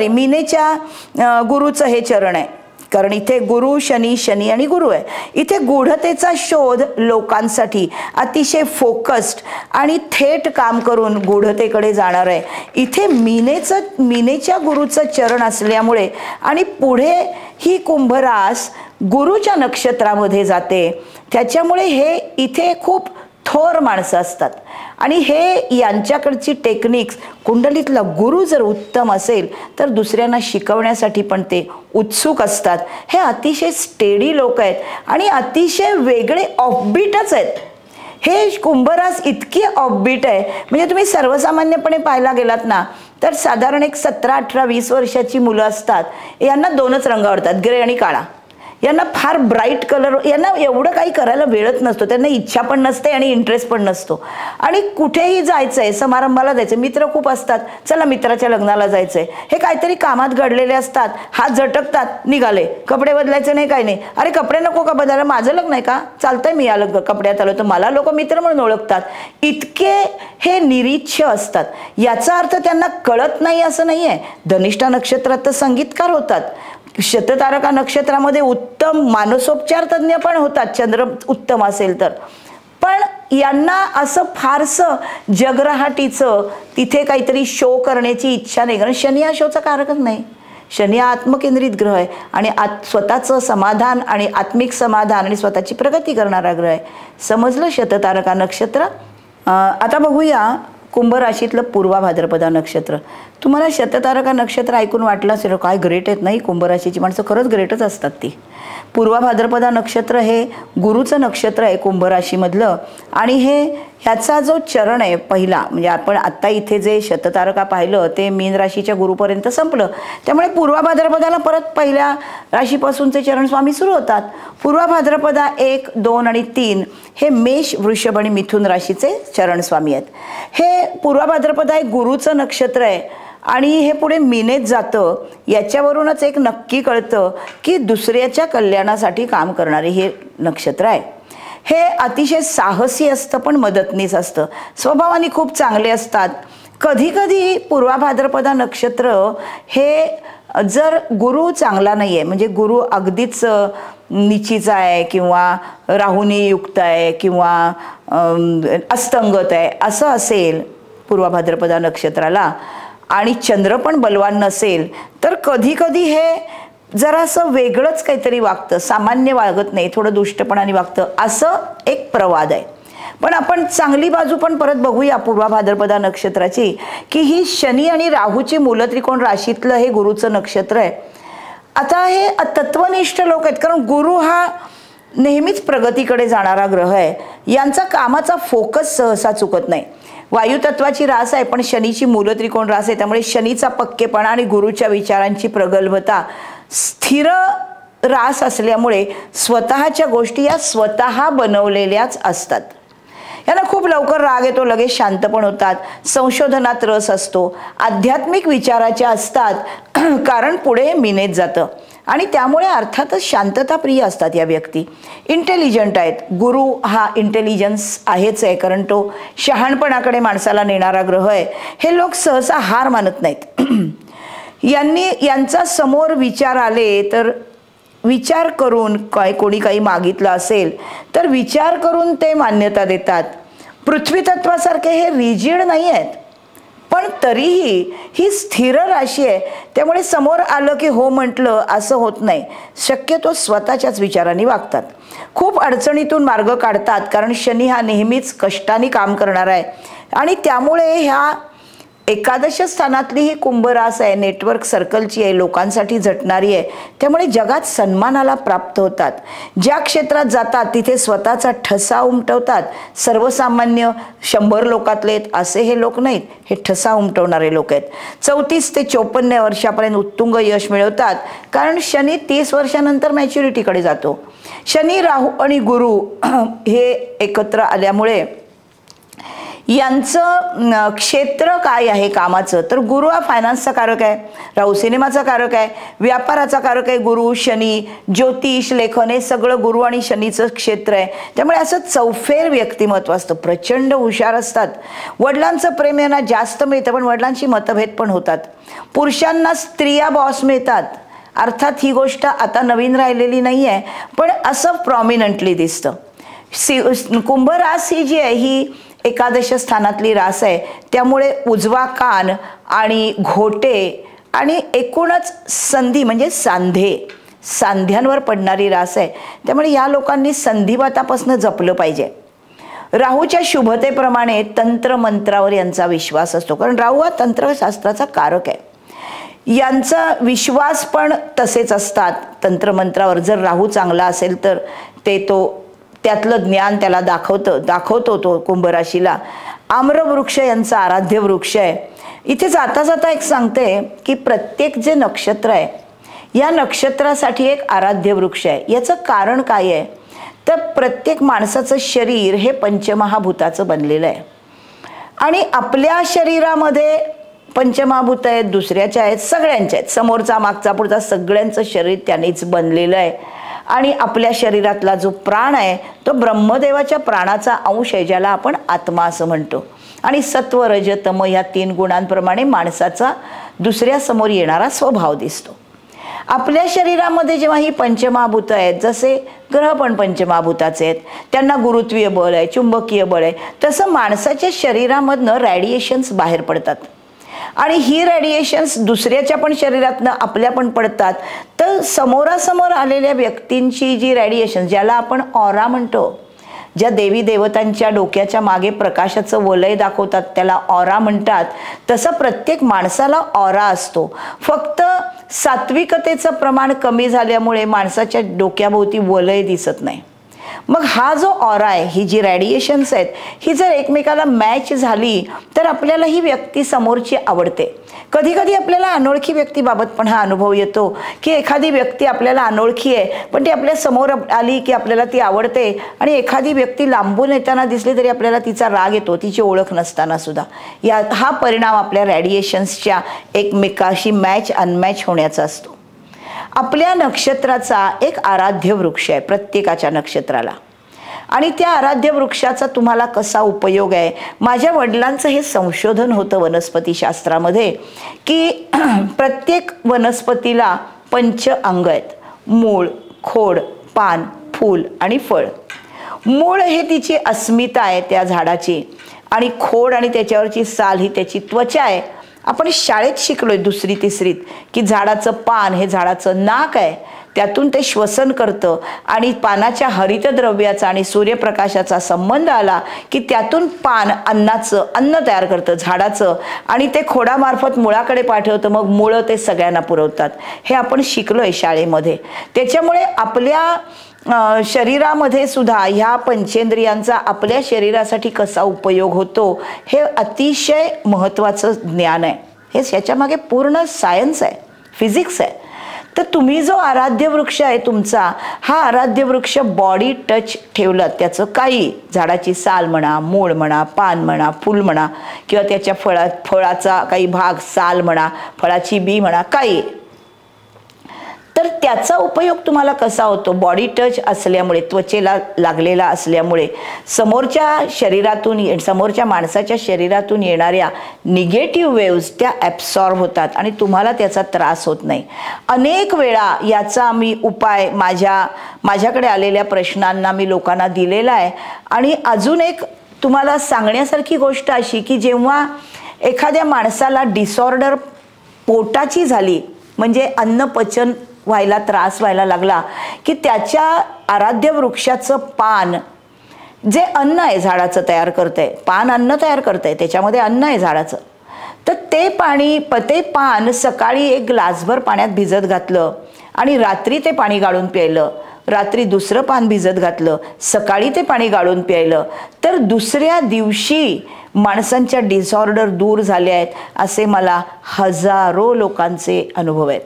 मीनेच्या गुरुचं हे चरण आहे. कारण इथे गुरु, शनी, शनी आणि गुरु आहे. इथे गूढतेचा शोध लोकांसाठी अतिशय फोकस्ड आणि थेट काम करून गूढतेकडे जाणार आहे. इथे मीनेच्या गुरुचं चरण असल्यामुळे आणि पुढे ही कुंभरास गुरुच्या नक्षत्रामध्ये जाते, त्याच्यामुळे हे इथे खूप थोर माणसं असतात आणि हे यांच्याकडची टेक्निक्स, कुंडलीतला गुरु जर उत्तम असेल तर दुसऱ्यांना शिकवण्यासाठी पण ते उत्सुक असतात. हे अतिशय स्टेडी लोक आहेत आणि अतिशय वेगळे ऑफबीटच आहेत. हे कुंभरास इतकी ऑफबीट आहे, म्हणजे तुम्ही सर्वसामान्यपणे पाहायला गेलात ना तर साधारण एक 17, 18, 20 वर्षाची मुलं असतात. यांना दोनच रंग आवडतात, ग्रे आणि काळा. यांना फार ब्राईट कलर, यांना एवढं काही करायला वेळच नसतो, त्यांना इच्छा पण नसते आणि इंटरेस्ट पण नसतो. आणि कुठेही जायचंय, समारंभाला जायचं, मित्र खूप असतात, चला मित्राच्या लग्नाला जायचंय, हे काहीतरी कामात घडलेले असतात, हात झटकतात, निघाले, कपडे बदलायचे नाही, काही नाही, अरे कपडे नको का बदलायला, माझं लग्न आहे का, चालतंय मी या कपड्यात आलो तर मला लोक मित्र म्हणून ओळखतात. इतके हे निरीच्छ असतात. याचा अर्थ त्यांना कळत नाही असं नाही आहे. धनिष्ठा नक्षत्रात तर संगीतकार होतात, शततारका नक्षत्रामध्ये उत्तम मानसोपचार तज्ज्ञ पण होतात, चंद्र उत्तम असेल तर. पण यांना असं फारसं जगराहाटीचं तिथे काहीतरी शो करण्याची इच्छा नाही, कारण शनी हा शोचा कारकच नाही. शनी हा आत्मकेंद्रित ग्रह आहे आणि स्वतःचं समाधान आणि आत्मिक समाधान आणि स्वतःची प्रगती करणारा ग्रह आहे. समजलं शततारका नक्षत्र. आता बघूया कुंभ राशीतलं पूर्वा भाद्रपदा नक्षत्र. तुम्हाला शततारका नक्षत्र ऐकून वाटलं असेल काय ग्रेट आहेत, नाही कुंभ राशीची माणसं खरंच ग्रेटच असतात ती. पूर्वा भाद्रपदा नक्षत्र हे गुरुचं नक्षत्र आहे कुंभ राशीमधलं आणि ह्याचा जो चरण आहे पहिला, म्हणजे आपण आत्ता इथे जे शततारका पाहिलं ते मीन राशीच्या गुरुपर्यंत संपलं, त्यामुळे पूर्वा भाद्रपदाला परत पहिल्या राशीपासूनचे चरण स्वामी सुरू होतात. पूर्वा भाद्रपदा 1, 2 आणि 3 हे मेष, वृषभ आणि मिथुन राशीचे चरण स्वामी आहेत. हे पूर्वा भाद्रपदा एक गुरुचं नक्षत्र आहे आणि हे पुढे मीनेत जातं. याच्यावरूनच एक नक्की कळतं की दुसऱ्याच्या कल्याणासाठी काम करणारे हे नक्षत्र आहे. हे अतिशय साहसी असतं पण मदतनीस असतं, स्वभावाने खूप चांगले असतात. कधी कधी पूर्वा भाद्रपदा नक्षत्र हे जर गुरु चांगला नाही आहे, म्हणजे गुरु अगदीच निचीचा आहे किंवा राहुनी युक्त आहे किंवा अस्तंगत आहे असं असेल पूर्वा भाद्रपदा नक्षत्राला आणि चंद्र पण बलवान नसेल तर कधी कधी हे जरासं वेगळंच काहीतरी वागतं, सामान्य वागत नाही, थोडं दुष्टपणाने वागतं, असं एक प्रवाद आहे. पण आपण चांगली बाजू पण परत बघूया पूर्वा भाद्रपदा नक्षत्राची, की ही शनी आणि राहूची मूलत्रिकोण राशीतलं हे गुरुचं नक्षत्र आहे. आता हे तत्वनिष्ठ लोक आहेत, कारण गुरु हा नेहमीच प्रगतीकडे जाणारा ग्रह आहे. यांचा कामाचा फोकस सहसा चुकत नाही. वायुतत्वाची रास आहे पण शनीची मूलत्रिकोण रास आहे, त्यामुळे शनीचा पक्केपणा आणि गुरुच्या विचारांची प्रगल्भता, स्थिर रास असल्यामुळे स्वतःच्या गोष्टी या स्वतः बनवलेल्याच असतात. यांना खूप लवकर राग येतो, लगेच शांत पण होतात, संशोधनात रस असतो, आध्यात्मिक विचाराच्या असतात कारण पुढे मीनेत जातं आणि त्यामुळे अर्थातच शांतता प्रिय असतात या व्यक्ती. इंटेलिजंट आहेत. गुरु हा इंटेलिजन्स आहेच आहे, कारण तो शहाणपणाकडे माणसाला नेणारा ग्रह आहे. हे लोक सहसा हार मानत नाहीत. यांचा समोर विचार आले तर विचार करून कोणी काही मागितलं असेल तर विचार करून ते मान्यता देतात. पृथ्वी तत्वासारखे हे रिजिड नाही आहेत, पण तरीही ही स्थिर राशी आहे, त्यामुळे समोर आलं की हो म्हटलं असं होत नाही. शक्यतो स्वतःच्याच विचारांनी वागतात. खूप अडचणीतून मार्ग काढतात, कारण शनी हा नेहमीच कष्टाने काम करणार आहे आणि त्यामुळे ह्या एकादश स्थानातली ही कुंभ रास आहे, नेटवर्क सर्कलची आहे, लोकांसाठी झटणारी आहे, त्यामुळे जगात सन्मानाला प्राप्त होतात. ज्या क्षेत्रात जातात तिथे स्वतःचा ठसा उमटवतात. सर्वसामान्य 100 लोकातले असे हे लोक नाहीत, हे ठसा उमटवणारे लोक आहेत. 34 ते 54 वर्षापर्यंत उत्तुंग यश मिळवतात, कारण शनी 30 वर्षानंतर मॅच्युरिटीकडे जातो. शनी, राहू आणि गुरु हे एकत्र आल्यामुळे यांचं क्षेत्र काय आहे कामाचं, तर गुरु हा फायनान्सचा कारक आहे, राहू सिनेमाचा कारक आहे, व्यापाराचा कारक आहे गुरु, शनी ज्योतिष, लेखन हे सगळं गुरु आणि शनीचं क्षेत्र आहे. त्यामुळे असं चौफेर व्यक्तिमत्व असतं, प्रचंड हुशार असतात. वडिलांचं प्रेम यांना जास्त मिळतं, पण वडिलांची मतभेद पण होतात. पुरुषांना स्त्रिया बॉस मिळतात. अर्थात ही गोष्ट आता नवीन राहिलेली नाही आहे, पण असं प्रॉमिनंटली दिसतं. कुंभ रास ही जी आहे ही एकादश स्थानातली रास आहे, त्यामुळे उजवा कान आणि घोटे आणि एकूणच संधी म्हणजे सांधे, सांध्यांवर पडणारी रास आहे. त्यामुळे या लोकांनी संधिवातापासून जपलं पाहिजे. राहूच्या शुभतेप्रमाणे तंत्रमंत्रावर यांचा विश्वास असतो, कारण राहू हा तंत्रशास्त्राचा कारक आहे. यांचा विश्वास पण तसेच असतात तंत्रमंत्रावर. जर राहू चांगला असेल तर त्यातलं ज्ञान त्याला दाखवतो तो कुंभ राशीला. आम्रवृक्ष यांचा आराध्य वृक्ष आहे. इथे जाता जाता एक सांगते की प्रत्येक जे नक्षत्र आहे या नक्षत्रासाठी एक आराध्य वृक्ष आहे. याचं कारण काय आहे तर प्रत्येक माणसाचं शरीर हे पंचमहाभूताचं बनलेलं आहे आणि आपल्या शरीरामध्ये पंचमहाभूत आहेत, दुसऱ्याच्या आहेत, सगळ्यांच्या आहेत, समोरचा मागचा पुढचा सगळ्यांचं शरीर त्यानेच बनलेलं आहे. आणि आपल्या शरीरातला जो प्राण आहे तो ब्रह्मदेवाच्या प्राणाचा अंश आहे, ज्याला आपण आत्मा असं म्हणतो. आणि सत्व रज तम या 3 गुणांप्रमाणे माणसाचा दुसऱ्या समोर येणारा स्वभाव दिसतो. आपल्या शरीरामध्ये जेव्हा ही पंचमहाभूत आहेत, जसे ग्रह पण पंचमहाभूताचे आहेत, त्यांना गुरुत्वीय बळ आहे, चुंबकीय बळ आहे, तसं माणसाच्या शरीरामधनं रॅडिएशन्स बाहेर पडतात आणि ही रेडिएशन्स दुसऱ्याच्या पण शरीरातनं आपल्या पण पडतात. तर समोरासमोर आलेल्या व्यक्तींची जी रेडिएशन, ज्याला आपण ऑरा म्हणतो, ज्या देवी देवतांच्या डोक्याच्या मागे प्रकाशाचं वलय दाखवतात त्याला ऑरा म्हणतात, तसं प्रत्येक माणसाला ऑरा असतो. फक्त सात्विकतेचं प्रमाण कमी झाल्यामुळे माणसाच्या डोक्याभोवती वलय दिसत नाही. मग हा जो ऑरा आहे, ही जी रेडिएशन्स आहेत, ही जर एकमेकाला मॅच झाली तर आपल्याला ही व्यक्ती समोरची आवडते. कधी कधी आपल्याला अनोळखी व्यक्तीबाबत पण हा अनुभव येतो की एखादी व्यक्ती आपल्याला अनोळखी आहे पण ती आपल्या समोर आली की आपल्याला ती आवडते, आणि एखादी व्यक्ती लांबून येताना दिसली तरी आपल्याला तिचा राग येतो, तिची ओळख नसताना सुद्धा. हा परिणाम आपल्या रेडिएशन्सच्या एकमेकाशी मॅच अनमॅच होण्याचा असतो. आपल्या नक्षत्राचा एक आराध्य वृक्ष आहे प्रत्येकाच्या नक्षत्राला, आणि त्या आराध्य वृक्षाचा तुम्हाला कसा उपयोग आहे. माझ्या वडिलांचं हे संशोधन होतं वनस्पतीशास्त्रामध्ये की प्रत्येक वनस्पतीला 5 अंग आहेत: मूळ, खोड, पान, फूल आणि फळ. मूळ हे तिची अस्मिता आहे त्या झाडाची, आणि खोड आणि त्याच्यावरची साल ही त्याची त्वचा आहे. आपण शाळेत शिकलोय 2री 3रीत की झाडाचं पान हे झाडाचं नाक आहे, त्यातून ते श्वसन करतं आणि पानाच्या हरितद्रव्याचा आणि सूर्यप्रकाशाचा संबंध आला की त्यातून पान अन्न तयार करतं झाडाचं, आणि ते खोडामार्फत मुळाकडे पाठवतं, मग मुळं ते सगळ्यांना पुरवतात. हे आपण शिकलोय शाळेमध्ये. त्याच्यामुळे आपल्या शरीरामध्ये सुद्धा ह्या पंचेंद्रियांचा आपल्या शरीरासाठी कसा उपयोग होतो हे अतिशय महत्त्वाचं ज्ञान आहे. हे ह्याच्यामागे पूर्ण सायन्स आहे, फिजिक्स आहे. तर तुम्ही जो आराध्य वृक्ष आहे तुमचा, हा आराध्य वृक्ष बॉडी टच ठेवलं, त्याचं काही झाडाची साल म्हणा, मूळ म्हणा, पान म्हणा, फूल म्हणा, किंवा त्याच्या फळाचा काही भाग, साल म्हणा, फळाची बी म्हणा, काही, तर त्याचा उपयोग तुम्हाला कसा होतो. बॉडी टच असल्यामुळे, त्वचेला लागलेला असल्यामुळे समोरच्या माणसाच्या शरीरातून येणाऱ्या निगेटिव्ह वेव्स त्या ॲब्सॉर्ब होतात आणि तुम्हाला त्याचा त्रास होत नाही. अनेक वेळा याचा मी उपाय माझ्याकडे आलेल्या प्रश्नांना मी लोकांना दिलेला आहे. आणि अजून एक तुम्हाला सांगण्यासारखी गोष्ट अशी की जेव्हा एखाद्या माणसाला डिसऑर्डर पोटाची झाली, म्हणजे अन्न पचन व्हायला त्रास व्हायला लागला, की त्याच्या आराध्य वृक्षाचं पान जे अन्न आहे झाडाचं तयार करतंय, पान अन्न तयार करतंय, त्याच्यामध्ये अन्न आहे झाडाचं, तर ते पान सकाळी 1 ग्लासभर पाण्यात भिजत घातलं आणि रात्री ते पाणी गाळून प्यायलं, रात्री दुसरं पान भिजत घातलं, सकाळी ते पाणी गाळून प्यायलं, तर दुसऱ्या दिवशी माणसांच्या डिसऑर्डर दूर झाले आहेत. असे मला हजारो लोकांचे अनुभव आहेत.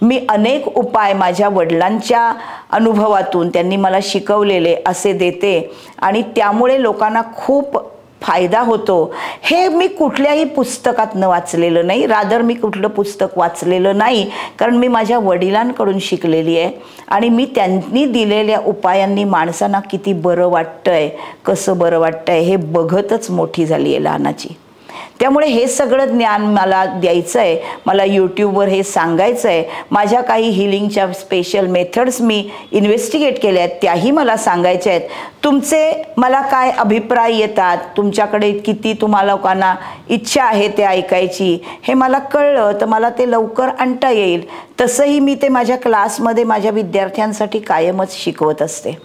मी अनेक उपाय माझ्या वडिलांच्या अनुभवातून त्यांनी मला शिकवलेले असे देते आणि त्यामुळे लोकांना खूप फायदा होतो. हे मी कुठल्याही पुस्तकातनं वाचलेलं नाही, रादर मी कुठलं पुस्तक वाचलेलं नाही, कारण मी माझ्या वडिलांकडून शिकलेली आहे आणि मी त्यांनी दिलेल्या उपायांनी माणसांना किती बरं वाटतंय, कसं बरं वाटतंय हे बघतच मोठी झाली आहे लहानाची. त्यामुळे हे सगळं ज्ञान मला द्यायचं आहे, मला यूट्यूबवर हे सांगायचं आहे. माझ्या काही हिलिंगच्या स्पेशल मेथड्स मी इन्व्हेस्टिगेट केल्या आहेत, त्याही मला सांगायच्या आहेत. तुमचे मला काय अभिप्राय येतात, तुमच्याकडे किती तुम्हाला लोकांना इच्छा आहे ते ऐकायची, हे मला कळलं तर मला ते लवकर आणता येईल. तसंही मी ते माझ्या क्लासमध्ये माझ्या विद्यार्थ्यांसाठी कायमच शिकवत असते.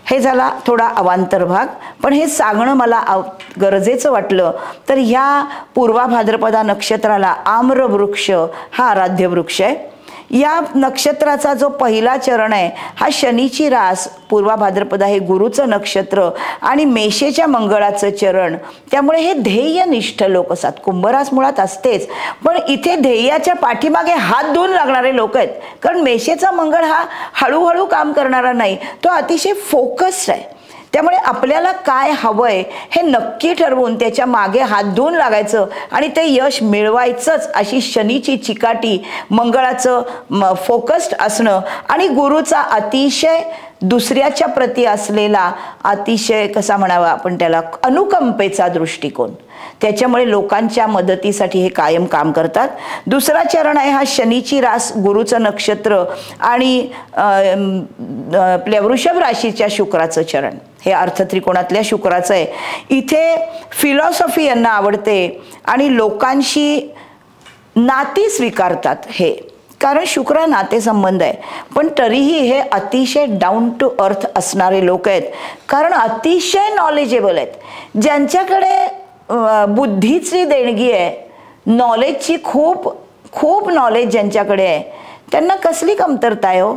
हे झाला थोडा अवांतर भाग, पण हे सांगणं मला गरजेचं वाटलं. तर ह्या पूर्वा भाद्रपदा नक्षत्राला आम्रवृक्ष हा आराध्य वृक्ष आहे. या नक्षत्राचा जो पहिला चरण आहे हा शनीची रास, पूर्वा भाद्रपदा हे गुरुचं नक्षत्र आणि मेषेच्या मंगळाचं चरण. त्यामुळे हे ध्येयनिष्ठ लोक असतात. कुंभरास मुळात असतेच, पण इथे ध्येयाच्या पाठीमागे हात धुवून लागणारे लोक आहेत. कारण मेषेचा मंगळ हा हळूहळू काम करणारा नाही, तो अतिशय फोकस्ड आहे. त्यामुळे आपल्याला काय हवंय हे नक्की ठरवून त्याच्या मागे हात धुवून आणि ते यश मिळवायचंच, अशी शनीची चिकाटी, मंगळाचं फोकस्ड असणं आणि गुरुचा अतिशय दुसऱ्याच्या प्रती असलेला अतिशय कसा म्हणावा आपण त्याला अनुकंपेचा दृष्टिकोन. त्याच्यामुळे लोकांच्या मदतीसाठी हे कायम काम करतात. दुसरा चरण आहे हा शनीची रास, गुरुचं नक्षत्र आणि आपल्या वृषभ राशीच्या शुक्राचं चरण. हे अर्थत्रिकोणातल्या शुक्राचं आहे. इथे फिलॉसॉफी यांना आवडते आणि लोकांशी नाती स्वीकारतात हे, कारण शुक्र नातेसंबंध आहे. पण तरीही हे अतिशय डाऊन टू अर्थ असणारे लोक आहेत, कारण अतिशय नॉलेजेबल आहेत. ज्यांच्याकडे बुद्धीची देणगी आहे, नॉलेजची खूप खूप नॉलेज ज्यांच्याकडे आहे, त्यांना कसली कमतरता आहे हो?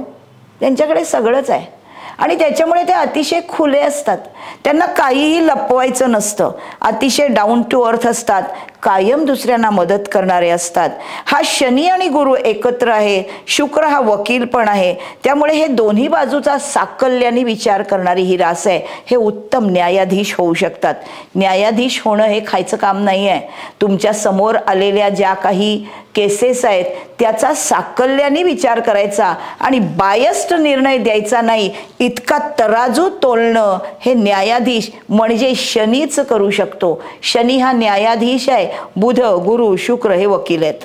त्यांच्याकडे सगळंच आहे आणि त्याच्यामुळे ते अतिशय खुले असतात. त्यांना काहीही लपवायचं नसतं, अतिशय डाऊन टू अर्थ असतात, कायम दुसऱ्यांना मदत करणारे असतात. हा शनी आणि गुरु एकत्र आहे, शुक्र हा वकील पण आहे. त्यामुळे हे दोन्ही बाजूचा साकल्याने विचार करणारी ही रास आहे. हे उत्तम न्यायाधीश होऊ शकतात. न्यायाधीश होणं हे खायचं काम नाही आहे. तुमच्या समोर आलेल्या ज्या काही केसेस आहेत त्याचा साकल्याने विचार करायचा आणि बायस्ड निर्णय द्यायचा नाही. इतका तराजू तोलणं हे न्यायाधीश म्हणजे शनीच करू शकतो. शनी हा न्यायाधीश आहे, बुध गुरु शुक्र हे वकील आहेत.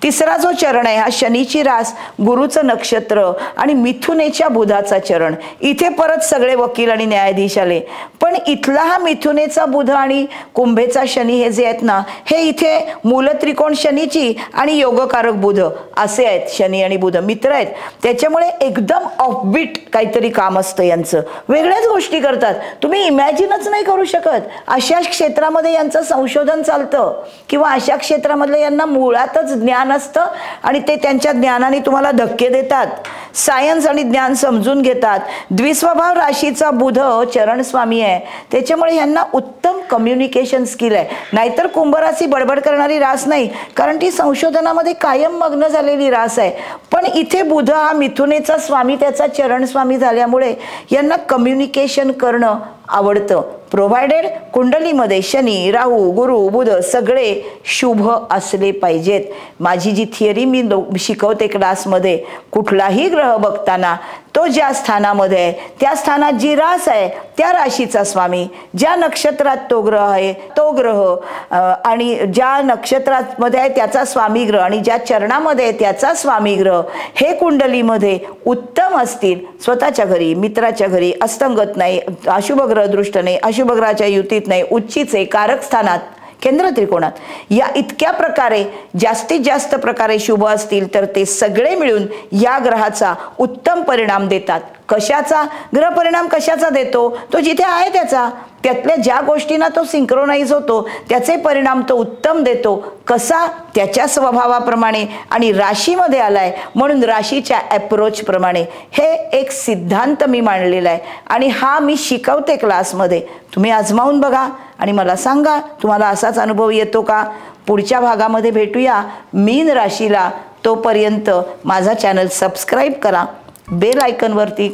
तिसरा जो चरण आहे हा शनीची रास, गुरुचं नक्षत्र आणि मिथुनेच्या बुधाचा चरण. इथे परत सगळे वकील आणि न्यायाधीश आले, पण इथला हा मिथुनेचा बुध आणि कुंभेचा शनी हे जे आहेत ना, हे इथे मूलत्रिकोण शनीची आणि योगकारक बुध असे आहेत. शनी आणि बुध मित्र आहेत, त्याच्यामुळे एकदम ऑफबीट काहीतरी काम असतं यांचं, वेगळ्याच गोष्टी करतात. तुम्ही इमॅजिनच नाही करू शकत. अशा क्षेत्रामध्ये यांचं संशोधन चालतं किंवा अशा क्षेत्रामधलं यांना मुळातच ज्ञान असतं आणि ते त्यांच्या ज्ञानाने तुम्हाला धक्के देतात. सायन्स आणि ज्ञान समजून घेतात. द्विस्वभाव राशीचा बुध चरण स्वामी आहे, त्याच्यामुळे यांना उत्तम कम्युनिकेशन स्किल आहे. नाहीतर कुंभराशी बडबड करणारी रास नाही, कारण ती संशोधनामध्ये कायम मग्न झालेली रास आहे. पण इथे बुध हा मिथुनेचा स्वामी, त्याचा चरण स्वामी झाल्यामुळे यांना कम्युनिकेशन करणं आवडतं. प्रोव्हायडेड कुंडलीमध्ये शनी, राहू, गुरु, बुध सगळे शुभ असले पाहिजेत. माझी जी थिअरी मी शिकवते क्लासमध्ये, कुठलाही ग्रह बघताना तो ज्या स्थानामध्ये आहे त्या स्थानात जी रास आहे त्या राशीचा स्वामी, ज्या नक्षत्रात तो ग्रह आहे तो ग्रह आणि ज्या नक्षत्रामध्ये आहे त्याचा स्वामी ग्रह आणि ज्या चरणामध्ये आहे त्याचा स्वामी ग्रह हे कुंडलीमध्ये उत्तम असतील, स्वतःच्या घरी, मित्राच्या घरी, अस्तंगत नाही, अशुभ ग्रह दृष्ट नाही, अशुभ ग्रहाच्या युतीत नाही, उच्चीचे कारक स्थानात, केंद्र त्रिकोणात, या इतक्या प्रकारे जास्तीत जास्त प्रकारे शुभ असतील तर ते सगळे मिळून या ग्रहाचा उत्तम परिणाम देतात. कशाचा ग्रह परिणाम कशाचा देतो? तो जिथे आहे त्याचा, त्यातल्या ज्या गोष्टींना तो सिंक्रोनाइज होतो त्याचे परिणाम तो उत्तम देतो. कसा? त्याच्या स्वभावाप्रमाणे आणि राशीमध्ये आलाय म्हणून राशीच्या अप्रोच प्रमाणे. हे एक सिद्धांत मी मांडलेला आहे आणि हा मी शिकवते क्लासमध्ये. तुम्ही आजमावून बघा आणि मला सांगा तुम्हाला असाच अनुभव येतो का. पुढच्या भागामध्ये भेटूया मीन राशीला. तोपर्यंत माझा चॅनल सबस्क्राईब करा, बेल आयकॉनवरती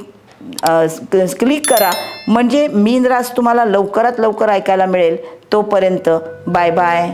क्लिक करा, म्हणजे मीन रास तुम्हाला लवकरात लवकर ऐकायला मिळेल. तोपर्यंत बाय बाय.